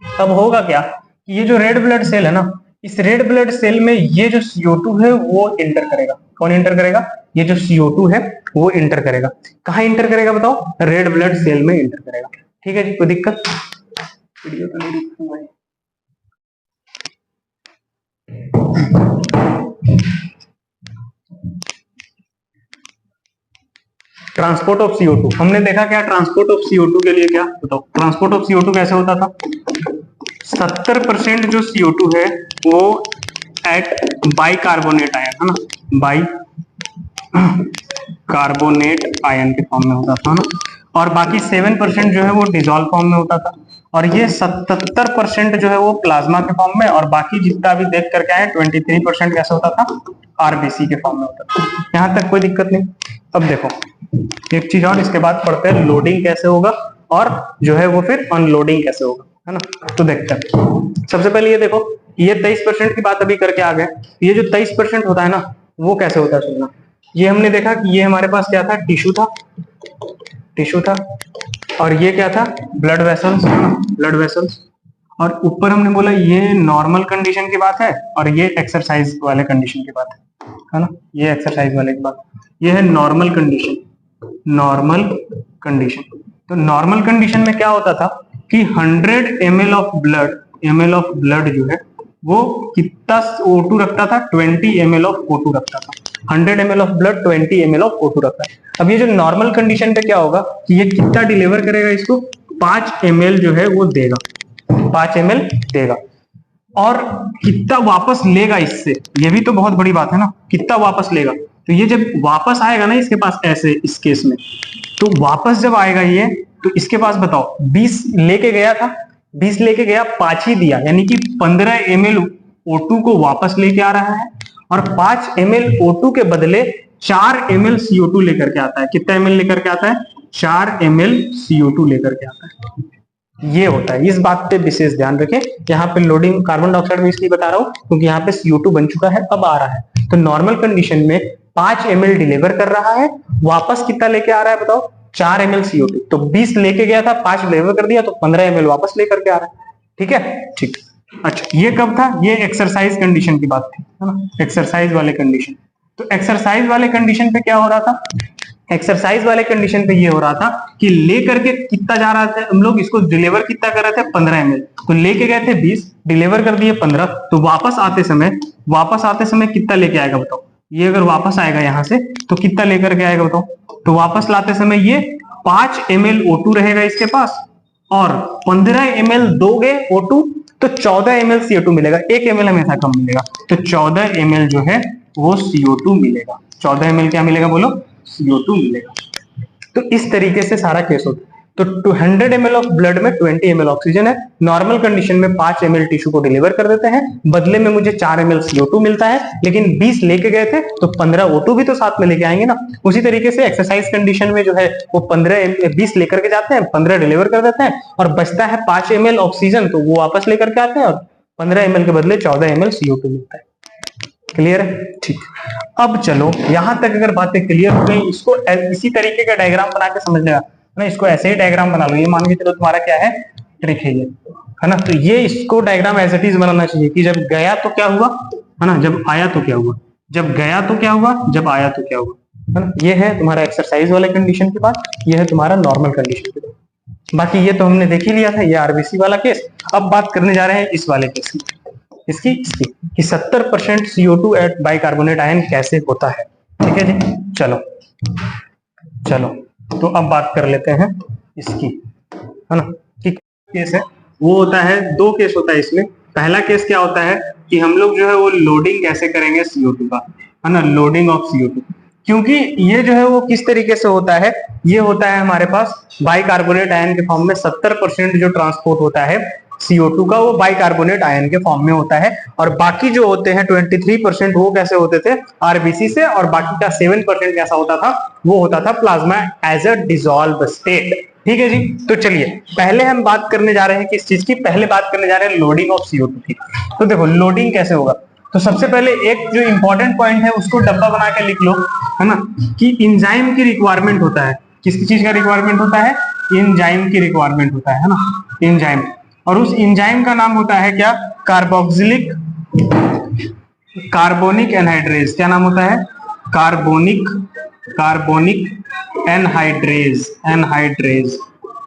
अब होगा क्या कि ये जो रेड ब्लड सेल है ना, इस रेड ब्लड सेल में ये जो CO2 है वो इंटर करेगा। कौन इंटर करेगा? ये जो CO2 है वो इंटर करेगा। कहाँ इंटर करेगा बताओ? रेड ब्लड सेल में इंटर करेगा, ठीक है जी। कोई दिक्कत? वीडियो तो नहीं दिखता है। ट्रांसपोर्ट ऑफ CO2 हमने देखा क्या? ट्रांसपोर्ट ऑफ CO2 के लिए क्या बताओ? ट्रांसपोर्ट ऑफ CO2 कैसे होता था? 70% जो CO2 है वो एट बाइकार्बोनेट आयन, है ना, बाई कार्बोनेट आयन के फॉर्म में होता था ना, और बाकी 7% जो है वो डिजोल्व फॉर्म में होता था, और ये 77% जो है वो प्लाज्मा के फॉर्म में, और बाकी जितना भी देख करके आए 23% कैसे होता था? RBC के फॉर्म में होता था। यहां तक कोई दिक्कत नहीं। अब देखो एक चीज और, इसके बाद पढ़ते हैं लोडिंग कैसे होगा और जो है वो फिर अनलोडिंग कैसे होगा, है ना। तो देखते हैं, सबसे पहले ये देखो, ये 23% की बात अभी करके आ गए। ये जो 23% होता है ना वो कैसे होता है सुनना। ये हमने देखा कि ये हमारे पास क्या था? टिश्यू था, टिश्यू था, और ये क्या था? Blood vessels, blood vessels. और ऊपर हमने बोला ये नॉर्मल कंडीशन की बात है, और ये एक्सरसाइज वाले कंडीशन की बात है ना, ये एक्सरसाइज वाले की बात। ये है नॉर्मल कंडीशन, नॉर्मल कंडीशन। तो नॉर्मल कंडीशन में क्या होता था कि 100 ml ऑफ ब्लड जो है वो कितना O2 रखता था, 20 ml ऑफ O2 रखता था। 100 ml of blood 20 ml of O2 रखता है। अब ये जो नॉर्मल कंडीशन पे क्या होगा कि ये कितना डिलीवर करेगा इसको, 5 ml जो है वो देगा, 5 ml देगा। और कितना वापस लेगा इससे, ये भी तो बहुत बड़ी बात है ना, कितना वापस लेगा। तो ये जब वापस आएगा ना इसके पास ऐसे, इस केस में तो वापस जब आएगा ये, तो इसके पास बताओ 20 लेके गया था, 20 लेके गया, 5 ही दिया, यानी कि 15 ml O2 को वापस लेके आ रहा है और 5 ml O2 के बदले 4 ml CO2 लेकर के आता है। कितना ml लेकर के आता है, 4 ml CO2 लेकर के आता है। ये होता है, इस बात पे विशेष ध्यान रखें। यहाँ पे लोडिंग कार्बन डाइऑक्साइड में इसलिए बता रहा हूँ क्योंकि यहाँ पे CO2 बन चुका है, अब आ रहा है। तो नॉर्मल कंडीशन में 5 ml डिलीवर कर रहा है, वापस कितना लेके आ रहा है बताओ, 4 ml CO2। तो 20 लेके गया था, 5 डिलीवर कर दिया, तो 15 ml वापस लेकर के आ रहा है। ठीक है, ठीक। अच्छा, ये कब था, ये एक्सरसाइज कंडीशन की बात थी, है ना, एक्सरसाइज वाले कंडीशन। तो एक्सरसाइज वाले कंडीशन पे क्या हो रहा था, एक्सरसाइज वाले कंडीशन पे ये हो रहा था कि लेकर के कितना जा रहा था हम लोग, इसको डिलीवर कितना कर रहे थे, 15 ml। तो लेके गए थे 20, डिलीवर कर दिए 15, तो वापस आते समय कितना लेके आएगा बताओ। ये अगर वापस आएगा यहाँ से तो कितना लेकर के आएगा बताओ। तो वापस लाते समय ये 5 ml O2 रहेगा इसके पास और 15 ml दोगे O2 तो 14 ml CO2 मिलेगा, 1 ml हमेशा कम मिलेगा। तो 14 ml जो है वो CO2 मिलेगा। 14 ml क्या मिलेगा बोलो, CO2 मिलेगा। तो इस तरीके से सारा केस होता है। तो 200 ml ऑफ ब्लड में 20 ml ऑक्सीजन है। नॉर्मल कंडीशन में 5 ml टिश्यू को डिलीवर कर देते हैं, बदले में मुझे 4 ml CO2 मिलता है। लेकिन 20 लेके गए थे तो 15 O2 भी तो साथ में लेके आएंगे ना। उसी तरीके से एक्सरसाइज कंडीशन में जो है वो 20 लेकर के जाते हैं, 15 डिलीवर कर देते हैं और बचता है 5 ml ऑक्सीजन, तो वो वापस लेकर के आते हैं और 15 ml के बदले 14 ml CO2 मिलता है। क्लियर है, ठीक। अब चलो यहां तक अगर बातें क्लियर हो गई, इसको इसी तरीके का डायग्राम बना के समझ लेगा ना। इसको ऐसे ही डायग्राम बना लो, ये मान के चलो तुम्हारा क्या है, ट्रिक है ये, है ना। तो ये इसको डायग्राम एज इट इज बनाना चाहिए कि जब गया तो क्या हुआ, है ना, जब आया तो क्या हुआ, जब गया तो क्या हुआ, जब आया तो क्या हुआ, है ना। ये है तुम्हारा एक्सरसाइज वाले कंडीशन के बाद, ये है तुम्हारा नॉर्मल कंडीशन के बाद। बाकी ये तो हमने देख ही लिया था, ये आरबीसी वाला केस। अब बात करने जा रहे हैं इस वाले केस की, इसकी कि 70% CO2 एट बाइकार्बोनेट आयन कैसे होता है। ठीक है जी, चलो तो अब बात कर लेते हैं इसकी, है ना, कि केस है वो होता है, 2 केस होता है इसमें। पहला केस क्या होता है कि हम लोग जो है वो लोडिंग कैसे करेंगे CO2 का, है ना, लोडिंग ऑफ CO2। क्योंकि ये जो है वो किस तरीके से होता है, ये होता है हमारे पास बाइकार्बोनेट आयन के फॉर्म में 70% जो ट्रांसपोर्ट होता है CO2 का वो बाइकार्बोनेट आयन के फॉर्म में होता है। और बाकी जो होते हैं 23% वो कैसे होते थे, आरबीसी से, और बाकी का 7% कैसा होता था, वो होता था plasma as a dissolve state. ठीक है जी, तो चलिए पहले हम बात करने जा रहे हैं किस चीज की, पहले बात करने जा रहे हैं लोडिंग ऑफ CO2 की। तो देखो लोडिंग कैसे होगा, तो सबसे पहले एक जो इंपॉर्टेंट पॉइंट है उसको डब्बा बना के लिख लो, है ना, कि एंजाइम की रिक्वायरमेंट होता है। किसकी चीज का रिक्वायरमेंट होता है, एंजाइम की रिक्वायरमेंट होता है ना, एंजाइम। और उस एंजाइम का नाम होता है क्या, कार्बोनिक एनहाइड्रेज। क्या नाम होता है, कार्बोनिक एनहाइड्रेज।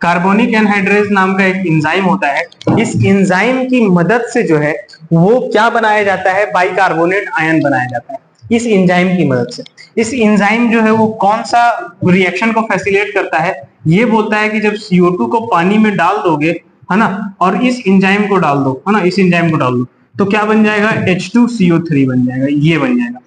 कार्बोनिक एनहाइड्रेज नाम का एक एंजाइम होता है। इस एंजाइम की मदद से जो है वो क्या बनाया जाता है, बाइकार्बोनेट आयन बनाया जाता है इस एंजाइम की मदद से। इस एंजाइम जो है वो कौन सा रिएक्शन को फैसिलिटेट करता है, ये बोलता है कि जब CO2 को पानी में डाल दोगे, है ना, और इस एंजाइम को डाल दो, है ना, इस एंजाइम को डाल दो, तो क्या बन जाएगा, H2CO3 बन जाएगा, ये बन जाएगा।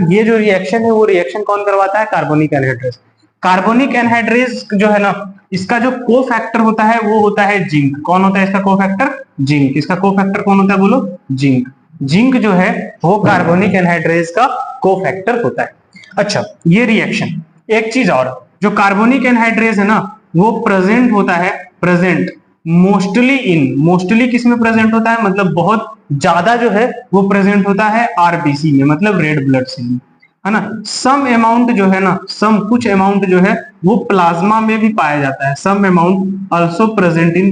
ये जो रिएक्शन है वो रिएक्शन कौन करवाता है, कार्बोनिक एनहाइड्रेज। कार्बोनिक एनहाइड्रेज जो है ना, इसका जो को फैक्टर होता है वो होता है जिंक। कौन होता है इसका को फैक्टर, जिंक। इसका को फैक्टर कौन होता है बोलो, जिंक। जिंक जो है वो कार्बोनिक एनहाइड्रेज का को फैक्टर होता है। अच्छा, ये रिएक्शन। एक चीज और, जो कार्बोनिक एनहाइड्रेज है ना वो प्रेजेंट होता है, प्रेजेंट मोस्टली किस में प्रेजेंट होता है, मतलब बहुत ज्यादा जो है वो प्रेजेंट होता है आरबीसी में, मतलब रेड ब्लड सेल में, है ना। सम अमाउंट जो है ना, कुछ अमाउंट जो है वो प्लाज्मा में भी पाया जाता है। Some amount also present in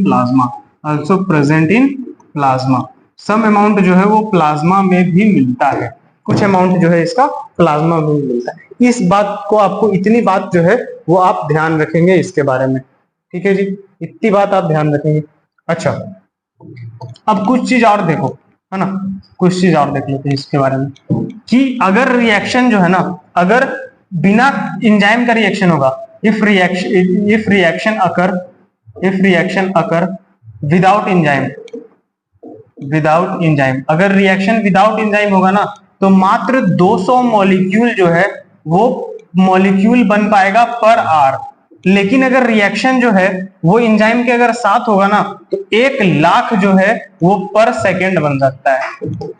plasma, some amount जो है वो प्लाज्मा में भी मिलता है। कुछ अमाउंट जो है इसका प्लाज्मा में मिलता है। इस बात को आपको, इतनी बात जो है वो आप ध्यान रखेंगे इसके बारे में, ठीक है जी, इतनी बात आप ध्यान रखेंगे। अच्छा, अब कुछ चीज और देखो, है ना, कुछ चीज और देख लेते हैं इसके बारे में कि अगर रिएक्शन जो है ना, अगर बिना एंजाइम का रिएक्शन होगा, if reaction occur without enzyme, अगर रिएक्शन विदाउट एंजाइम होगा ना, तो मात्र 200 मॉलिक्यूल जो है वो मॉलिक्यूल बन पाएगा पर आवर। लेकिन अगर रिएक्शन जो है वो एंजाइम के अगर साथ होगा ना, तो 1,00,000 जो है वो पर सेकंड बन सकता है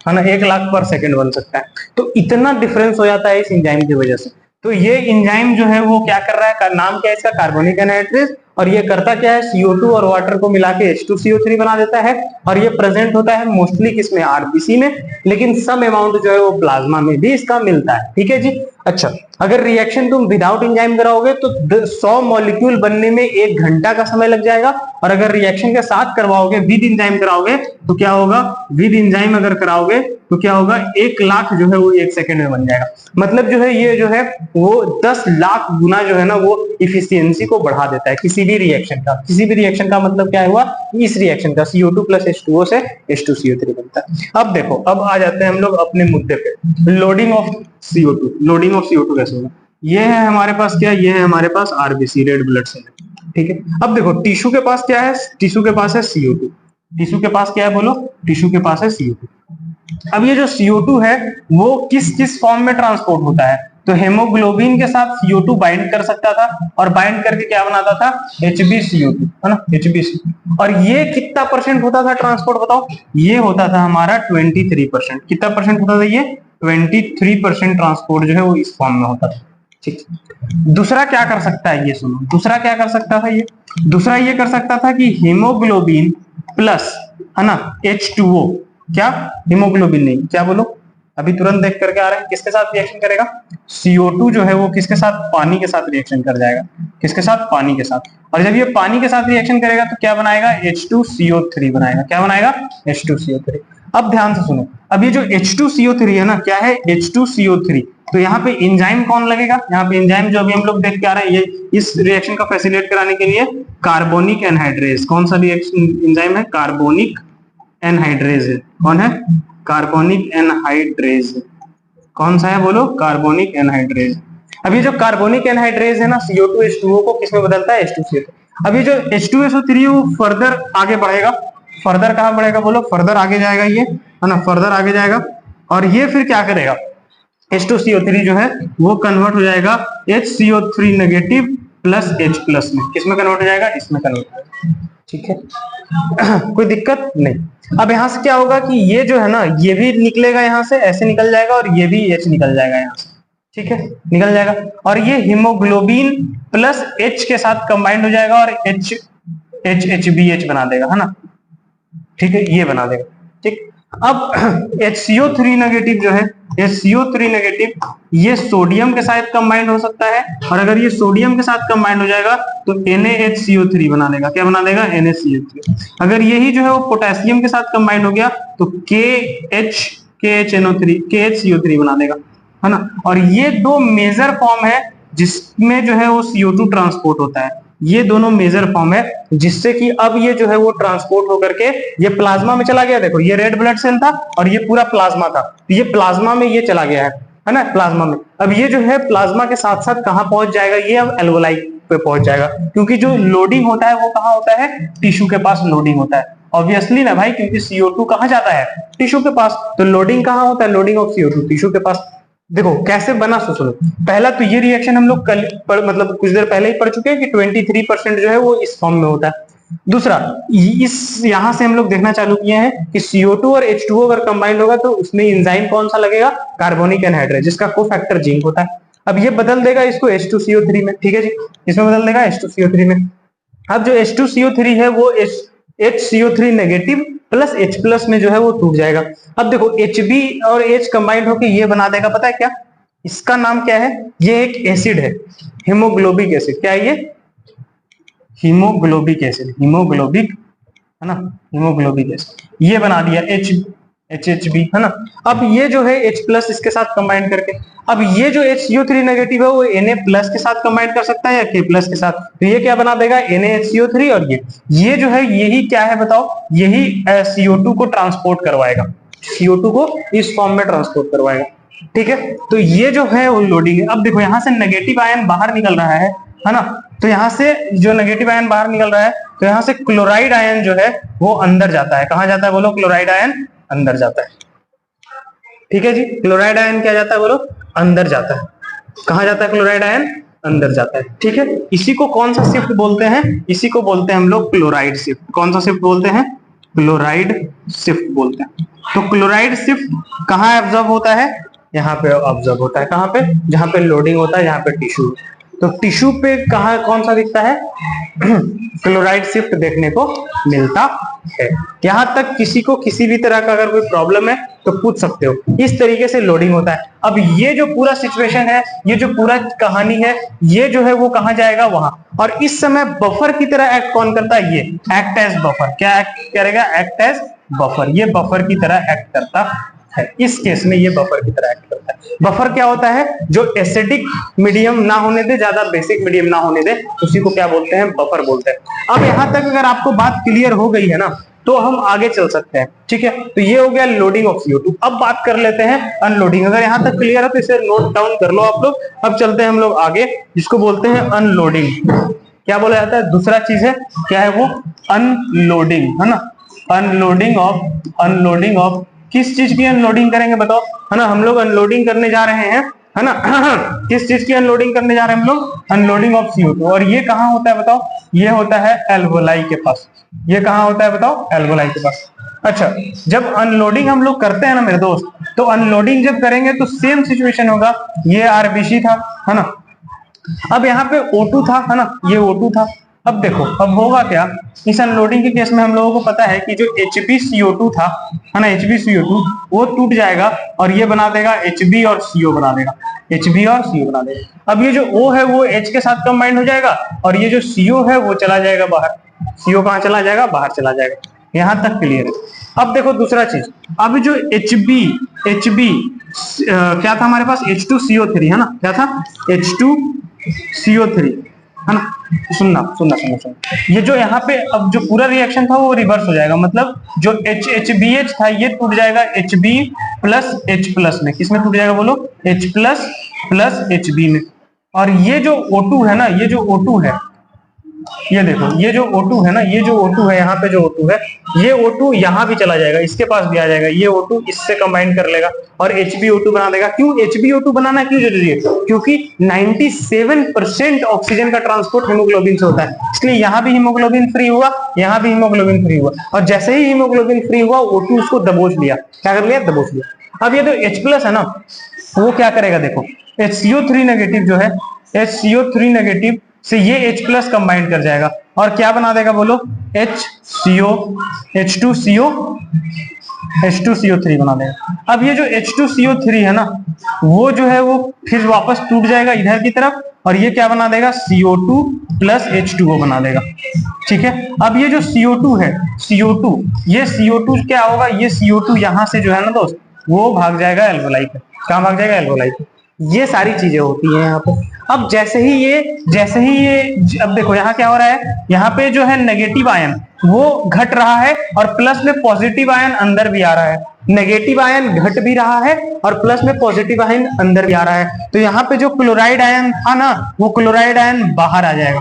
ना, 1,00,000 पर सेकंड बन सकता है। तो इतना डिफरेंस हो जाता है इस एंजाइम की वजह से। तो ये एंजाइम जो है वो क्या कर रहा है, नाम क्या है इसका, कार्बोनिक एनहाइड्रेज, और ये करता क्या है, CO2 और वाटर को मिला के H2CO3 बना देता है। और ये प्रेजेंट होता है मोस्टली किसमें, आरबीसी में, लेकिन सम अमाउंट जो है वो प्लाज्मा में भी इसका मिलता है, ठीक है जी। अच्छा, अगर रिएक्शन तुम विदाउट एंजाइम कराओगे तो 100 मॉलिक्यूल बनने में 1 घंटा का समय लग जाएगा, और अगर रिएक्शन के साथ करवाओगे, विद एंजाइम कराओगे तो क्या होगा, विद एंजाइम अगर कराओगे तो क्या होगा, 1,00,000 जो है वो 1 सेकंड में बन जाएगा। मतलब जो है ये जो है वो 10 लाख गुना जो है ना वो इफिशियंसी को बढ़ा देता है किसी भी रिएक्शन का। किसी भी रिएक्शन का मतलब क्या हुआ, इस रिएक्शन का CO2 प्लस H2O से H2CO3 बनता है। अब देखो, अब आ जाते हैं हम लोग अपने मुद्दे पे, loading of CO2। Loading of CO2 कैसे होगा, ये है हमारे पास क्या, ये है हमारे पास आरबीसी, रेड ब्लड सेल, ठीक है। अब देखो टिश्यू के पास क्या है, टिश्यू के पास है CO2, टिश्यू के पास क्या है बोलो, टिश्यू के पास है CO2। अब ये जो CO2 है वो किस किस फॉर्म में ट्रांसपोर्ट होता है, तो हेमोग्लोबिन के साथ CO2 बाइंड कर सकता था, और बाइंड करके क्या बनाता था, HbCO2, है ना, HbCO2। और ये कितना परसेंट होता था ट्रांसपोर्ट बताओ, ये होता था हमारा 23%। कितना परसेंट होता था ये, 23% ट्रांसपोर्ट जो है वो इस फॉर्म में होता था, ठीक। दूसरा क्या कर सकता है ये सुनो, दूसरा क्या कर सकता था ये, दूसरा ये कर सकता था कि हीमोग्लोबिन प्लस, है ना, H2O, क्या, हीमोग्लोबिन नहीं, क्या बोलो, अभी तुरंत देख करके आ रहे हैं, किसके साथ रिएक्शन करेगा, CO2 जो है वो किसके साथ, पानी के साथ रिएक्शन कर जाएगा, किसके साथ, पानी के साथ। और जब ये पानी के साथ रिएक्शन करेगा तो क्या बनाएगा, H2CO3 बनाएगा, क्या बनाएगा, H2CO3। अब ध्यान से सुनो, अब ये जो H2CO3 है ना, क्या है, H2CO3, तो यहाँ पे एंजाइम कौन लगेगा, यहाँ पे एंजाइम जो अभी हम लोग देख के आ रहे हैं, ये इस रिएक्शन का फैसिलिटेट कराने के लिए कार्बोनिक एनहाइड्रेज, कौन सा रिएक्शन एंजाइम है, कार्बोनिक एनहाइड्रेज है, कौन है, कार्बोनिक एनहाइड्रेज, कौन सा है बोलो, कार्बोनिक एनहाइड्रेज। अब ये जो कार्बोनिक एनहाइड्रेज है ना, CO2 H2O को किसमें बदलता है, H2CO3। अब ये जो H2SO3 वो फर्दर आगे बढ़ेगा, फर्दर कहां बढ़ेगा बोलो, फर्दर आगे जाएगा ये, है ना, फर्दर आगे जाएगा, और ये फिर क्या करेगा, H2CO3 जो है वो कन्वर्ट हो जाएगा HCO3 negative plus H plus में, किसमें कन्वर्ट हो जाएगा, इसमें कन्वर्ट हो जाएगा, ठीक है। कोई दिक्कत नहीं। अब यहां से क्या होगा कि ये जो है ना, ये भी निकलेगा यहां से, ऐसे निकल जाएगा, और ये भी H निकल जाएगा यहां से, ठीक है, निकल जाएगा, और ये हीमोग्लोबिन प्लस H के साथ कंबाइंड हो जाएगा और HBH बना देगा, है ना, ठीक है, ये बना देगा, ठीक। अब HCO3 नेगेटिव जो है, HCO3 नेगेटिव ये सोडियम के साथ कंबाइंड हो सकता है, और अगर ये सोडियम के साथ कंबाइंड हो जाएगा तो NaHCO3 बना देगा, क्या बना देगा, NaCO3। अगर यही जो है वो पोटेशियम के साथ कंबाइंड हो गया तो KHCO3 बना देगा, है ना। और ये दो मेजर फॉर्म है जिसमें जो है वो CO2 ट्रांसपोर्ट होता है, ये दोनों मेजर फॉर्म है, जिससे कि अब ये जो है वो ट्रांसपोर्ट होकर के ये प्लाज्मा में चला गया। देखो ये रेड ब्लड सेल था और ये पूरा प्लाज्मा था, ये प्लाज्मा में ये चला गया है ना, प्लाज्मा में। अब ये जो है प्लाज्मा के साथ साथ कहां पहुंच जाएगा, ये अब एल्वोलाई पे पहुंच जाएगा, क्योंकि जो लोडिंग होता है वो कहां होता है, टिश्यू के पास लोडिंग होता है, ऑब्वियसली ना भाई, क्योंकि CO2 कहां जाता है, टिश्यू के पास, तो लोडिंग कहां होता है, लोडिंग ऑफ CO2 टिश्यू के पास। देखो कैसे बना, सुनो, पहला तो ये रिएक्शन हम लोग कल मतलब कुछ देर पहले ही पढ़ चुके हैं कि 23% जो है वो इस फॉर्म में होता है। दूसरा, इस यहां से हम लोग देखना चालू किए हैं कि CO2 और H2O अगर कंबाइंड होगा तो उसमें एंजाइम कौन सा लगेगा, कार्बोनिक एनहाइड्रेज, जिसका कोफैक्टर जिंक होता है। अब ये बदल देगा इसको H2CO3 में, ठीक है जी, इसमें बदल देगा H2CO3 में। अब जो H2CO3 है वो HCO3 negative plus H plus में जो है वो टूट जाएगा। अब देखो HB और H कंबाइंड होकर ये बना देगा, पता है क्या, इसका नाम क्या है, ये एक एसिड है, हीमोग्लोबिक एसिड। क्या है ये, हीमोग्लोबिक एसिड, हीमोग्लोबिक, है ना, हीमोग्लोबिक एसिड, ये बना दिया H HHB है ना। अब ये जो है H प्लस इसके साथ कंबाइन करके, अब ये जो HCO3 नेगेटिव है वो Na प्लस के साथ कंबाइन कर सकता है या K प्लस के साथ, तो ये क्या बना देगा NaHCO3, और ये जो है यही क्या है बताओ, यही CO2 को ट्रांसपोर्ट करवाएगा, CO2 को इस फॉर्म में ट्रांसपोर्ट करवाएगा। ठीक है, तो ये जो है वो लोडिंग है। अब देखो यहाँ से नेगेटिव आयन बाहर निकल रहा है ना, तो यहाँ से जो नेगेटिव आयन बाहर निकल रहा है, तो यहाँ से क्लोराइड आयन जो है वो अंदर जाता है। कहाँ जाता है बोलो, क्लोराइड आयन अंदर जाता है। ठीक है जी, क्लोराइड आयन क्या जाता है बोलो, अंदर जाता है। कहाँ जाता है क्लोराइड आयन, अंदर जाता है। ठीक है, इसी को कौन सा शिफ्ट बोलते हैं, इसी को बोलते हैं हम लोग क्लोराइड शिफ्ट। कौन सा शिफ्ट बोलते हैं, क्लोराइड शिफ्ट बोलते हैं। तो क्लोराइड शिफ्ट कहाँ ऑब्जर्व होता है, यहाँ पे ऑब्जर्व होता है। कहाँ पे, जहां पे लोडिंग होता है, यहाँ पे टिश्यू, तो टिश्यू पे कहाँ कौन सा दिखता है क्लोराइड शिफ्ट देखने को मिलता है। यहां तक किसी को किसी भी तरह का अगर कोई प्रॉब्लम है तो पूछ सकते हो। इस तरीके से लोडिंग होता है। अब ये जो पूरा सिचुएशन है, ये जो पूरा कहानी है, ये जो है वो कहां जाएगा, वहां। और इस समय बफर की तरह एक्ट कौन करता है, ये एक्ट एज बफर। क्या एक्ट करेगा, एक्ट एज बफर। ये बफर की तरह एक्ट करता है। इस केस में ये बफर की तरह एक्ट करता है। बफर क्या होता है, जो एसिडिक मीडियम ना होने दे, ज्यादा बेसिक मीडियम ना होने दे, उसी को क्या बोलते हैं, बफर बोलते हैं। अब यहां तक अगर आपको बात क्लियर हो गई है ना, तो हम आगे चल सकते हैं। ठीक है, तो ये हो गया लोडिंग ऑफ CO2। अब बात कर लेते हैं अनलोडिंग। अगर यहां तक क्लियर है तो इसे नोट डाउन कर लो आप लोग। अब चलते हैं हम लोग आगे, जिसको बोलते हैं अनलोडिंग। क्या बोला जाता है, दूसरा चीज है, क्या है वो, अनलोडिंग, है ना। अनलोडिंग ऑफ किस चीज की अनलोडिंग करेंगे बताओ, है ना। हम लोग अनलोडिंग करने जा रहे हैं, है ना किस चीज की अनलोडिंग करने जा रहे हैं हम लोग, अनलोडिंग ऑफ CO2। और ये कहाँ होता है बताओ, ये होता है एल्वोलाई के पास। ये कहाँ होता है बताओ, एल्वोलाई के पास। अच्छा, जब अनलोडिंग हम लोग करते हैं ना मेरे दोस्त, तो अनलोडिंग जब करेंगे तो सेम सिचुएशन होगा। ये RBC था, है ना। अब यहाँ पे O2 था, है ना, ये O2 था। अब देखो, अब होगा क्या, इस अनलोडिंग के केस में हम लोगों को पता है कि जो HbCO2 था, है ना, HbCO2 वो टूट जाएगा और ये बना देगा HB और CO बना देगा, HB और CO बना देगा। अब ये जो O है वो H के साथ कंबाइंड हो जाएगा, और ये जो CO है वो चला जाएगा बाहर। CO कहाँ चला जाएगा, बाहर चला जाएगा। यहां तक क्लियर है। अब देखो दूसरा चीज, अब जो HB क्या था हमारे पास, H2CO3, है ना, क्या था, H2CO3, है ना। सुनना, ये जो यहाँ पे अब जो पूरा रिएक्शन था वो रिवर्स हो जाएगा। मतलब जो HBH था ये टूट जाएगा HB प्लस H प्लस में। किसमें टूट जाएगा बोलो, H प्लस HB में। और ये जो O2 है ना, ये जो O2 है, ये देखो, ये जो O2 है ना, ये जो O2 है, यहाँ पे जो O2 है, ये O2 यहाँ भी चला जाएगा, इसके पास भी आ जाएगा। ये O2 इससे कंबाइन कर लेगा और HbO2 बना देगा। क्यों HbO2 बनाना क्यों जरूरी है, क्योंकि 97% ऑक्सीजन का ट्रांसपोर्ट हीमोग्लोबिन से होता है। इसलिए यहाँ भी हीमोग्लोबिन फ्री हुआ, यहाँ भी हीमोग्लोबिन फ्री हुआ, और जैसे ही हीमोग्लोबिन फ्री हुआ O2 उसको दबोच लिया। क्या कर लिया, दबोच लिया। अब ये जो H प्लस है ना, वो क्या करेगा, देखो HCO3 नेगेटिव जो है, HCO3 नेगेटिव से ये H प्लस कंबाइन कर जाएगा और क्या बना देगा बोलो, H2CO3 बना देगा। अब ये जो H2CO3 है ना, वो जो है वो फिर वापस टूट जाएगा इधर की तरफ, और ये क्या बना देगा, CO2 प्लस H2O बना देगा। ठीक है, अब ये जो CO2 है, CO2, ये CO2 क्या होगा, ये CO2 यहां से जो है ना दोस्त, वो भाग जाएगा एल्वोलाई पे। कहां भाग जाएगा, एल्वोलाई पे। ये सारी चीजें होती हैं यहाँ पे। अब जैसे ही ये अब देखो यहाँ क्या हो रहा है, यहाँ पे जो है नेगेटिव आयन वो घट रहा है और प्लस में पॉजिटिव आयन अंदर भी आ रहा है। नेगेटिव आयन घट भी रहा है और प्लस में पॉजिटिव आयन अंदर भी आ रहा है। तो यहाँ पे जो क्लोराइड आयन था ना, वो क्लोराइड आयन बाहर आ जाएगा।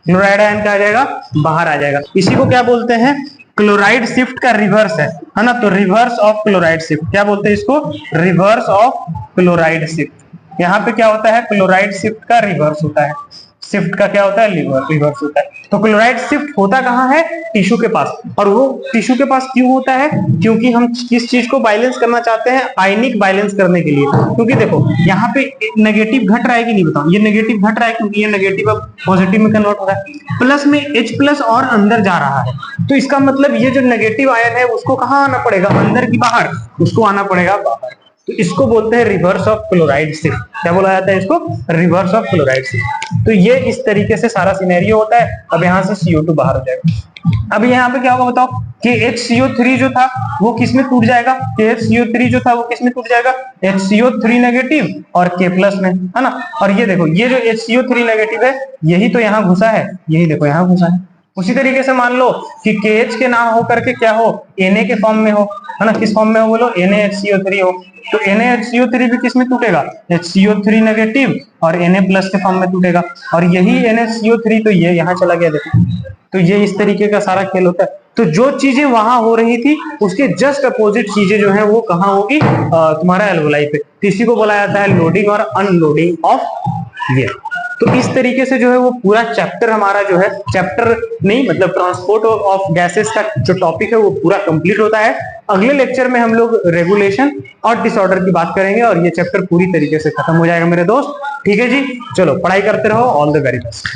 क्लोराइड आयन क्या आ जाएगा, बाहर आ जाएगा। इसी को क्या बोलते हैं, क्लोराइड शिफ्ट का रिवर्स है ना। तो रिवर्स ऑफ क्लोराइड शिफ्ट, क्या बोलते हैं इसको, रिवर्स ऑफ क्लोराइड शिफ्ट। यहाँ पे क्या होता है, क्लोराइड शिफ्ट का रिवर्स होता है। शिफ्ट का क्या होता है, रिवर्स होता है। तो क्लोराइड शिफ्ट होता कहाँ है, टिश्यू के पास। और वो टिश्यू के पास क्यों होता है, क्योंकि हम किस चीज को बैलेंस करना चाहते हैं, आयनिक बैलेंस करने के लिए। क्योंकि देखो यहाँ पे नेगेटिव घट रहा है कि नहीं बताओ, ये नेगेटिव घट रहा है क्योंकि ये नेगेटिव अब पॉजिटिव में कन्वर्ट हो रहा है। प्लस में H प्लस और अंदर जा रहा है, तो इसका मतलब ये जो नेगेटिव आयन है उसको कहाँ आना पड़ेगा, अंदर की बाहर, उसको आना पड़ेगा बाहर। तो इसको बोलते हैं रिवर्स ऑफ क्लोराइड शिफ्ट। क्या बोला जाता है इसको, रिवर्स ऑफ क्लोराइड शिफ्ट। तो ये इस तरीके से सारा सिनेरियो होता है। अब यहाँ से CO2 बाहर हो जाएगा। अभी यहाँ पे क्या होगा बताओ कि HCO3 जो था वो किस में टूट जाएगा, HCO3 जो था वो किस में टूट जाएगा, HCO3 नेगेटिव और K प्लस में, है ना। और ये देखो ये जो HCO3 नेगेटिव है यही तो यहाँ घुसा है, यही देखो यहाँ घुसा है। उसी तरीके से मान लो कि KH के ना हो करके क्या हो, Na के फॉर्म में हो, है ना। किस फॉर्म में हो बोलो, NaHCO3 हो, तो NaHCO3 भी किस में टूटेगा, HCO3 नेगेटिव और Na प्लस के फॉर्म में टूटेगा। और यही NaCO3 तो ये यहाँ चला गया देखो। तो ये इस तरीके का सारा खेल होता है। तो जो चीजें वहां हो रही थी उसके जस्ट अपोजिट चीजें जो है वो कहाँ होगी, तुम्हारा एल्वोलाई पे। तो इसी को बोला जाता है लोडिंग और अनलोडिंग ऑफ गियर। तो इस तरीके से जो है वो पूरा चैप्टर हमारा जो है, चैप्टर नहीं मतलब ट्रांसपोर्ट ऑफ गैसेस का जो टॉपिक है वो पूरा कंप्लीट होता है। अगले लेक्चर में हम लोग रेगुलेशन और डिसऑर्डर की बात करेंगे और ये चैप्टर पूरी तरीके से खत्म हो जाएगा मेरे दोस्त। ठीक है जी, चलो पढ़ाई करते रहो, ऑल द वेरी बेस्ट।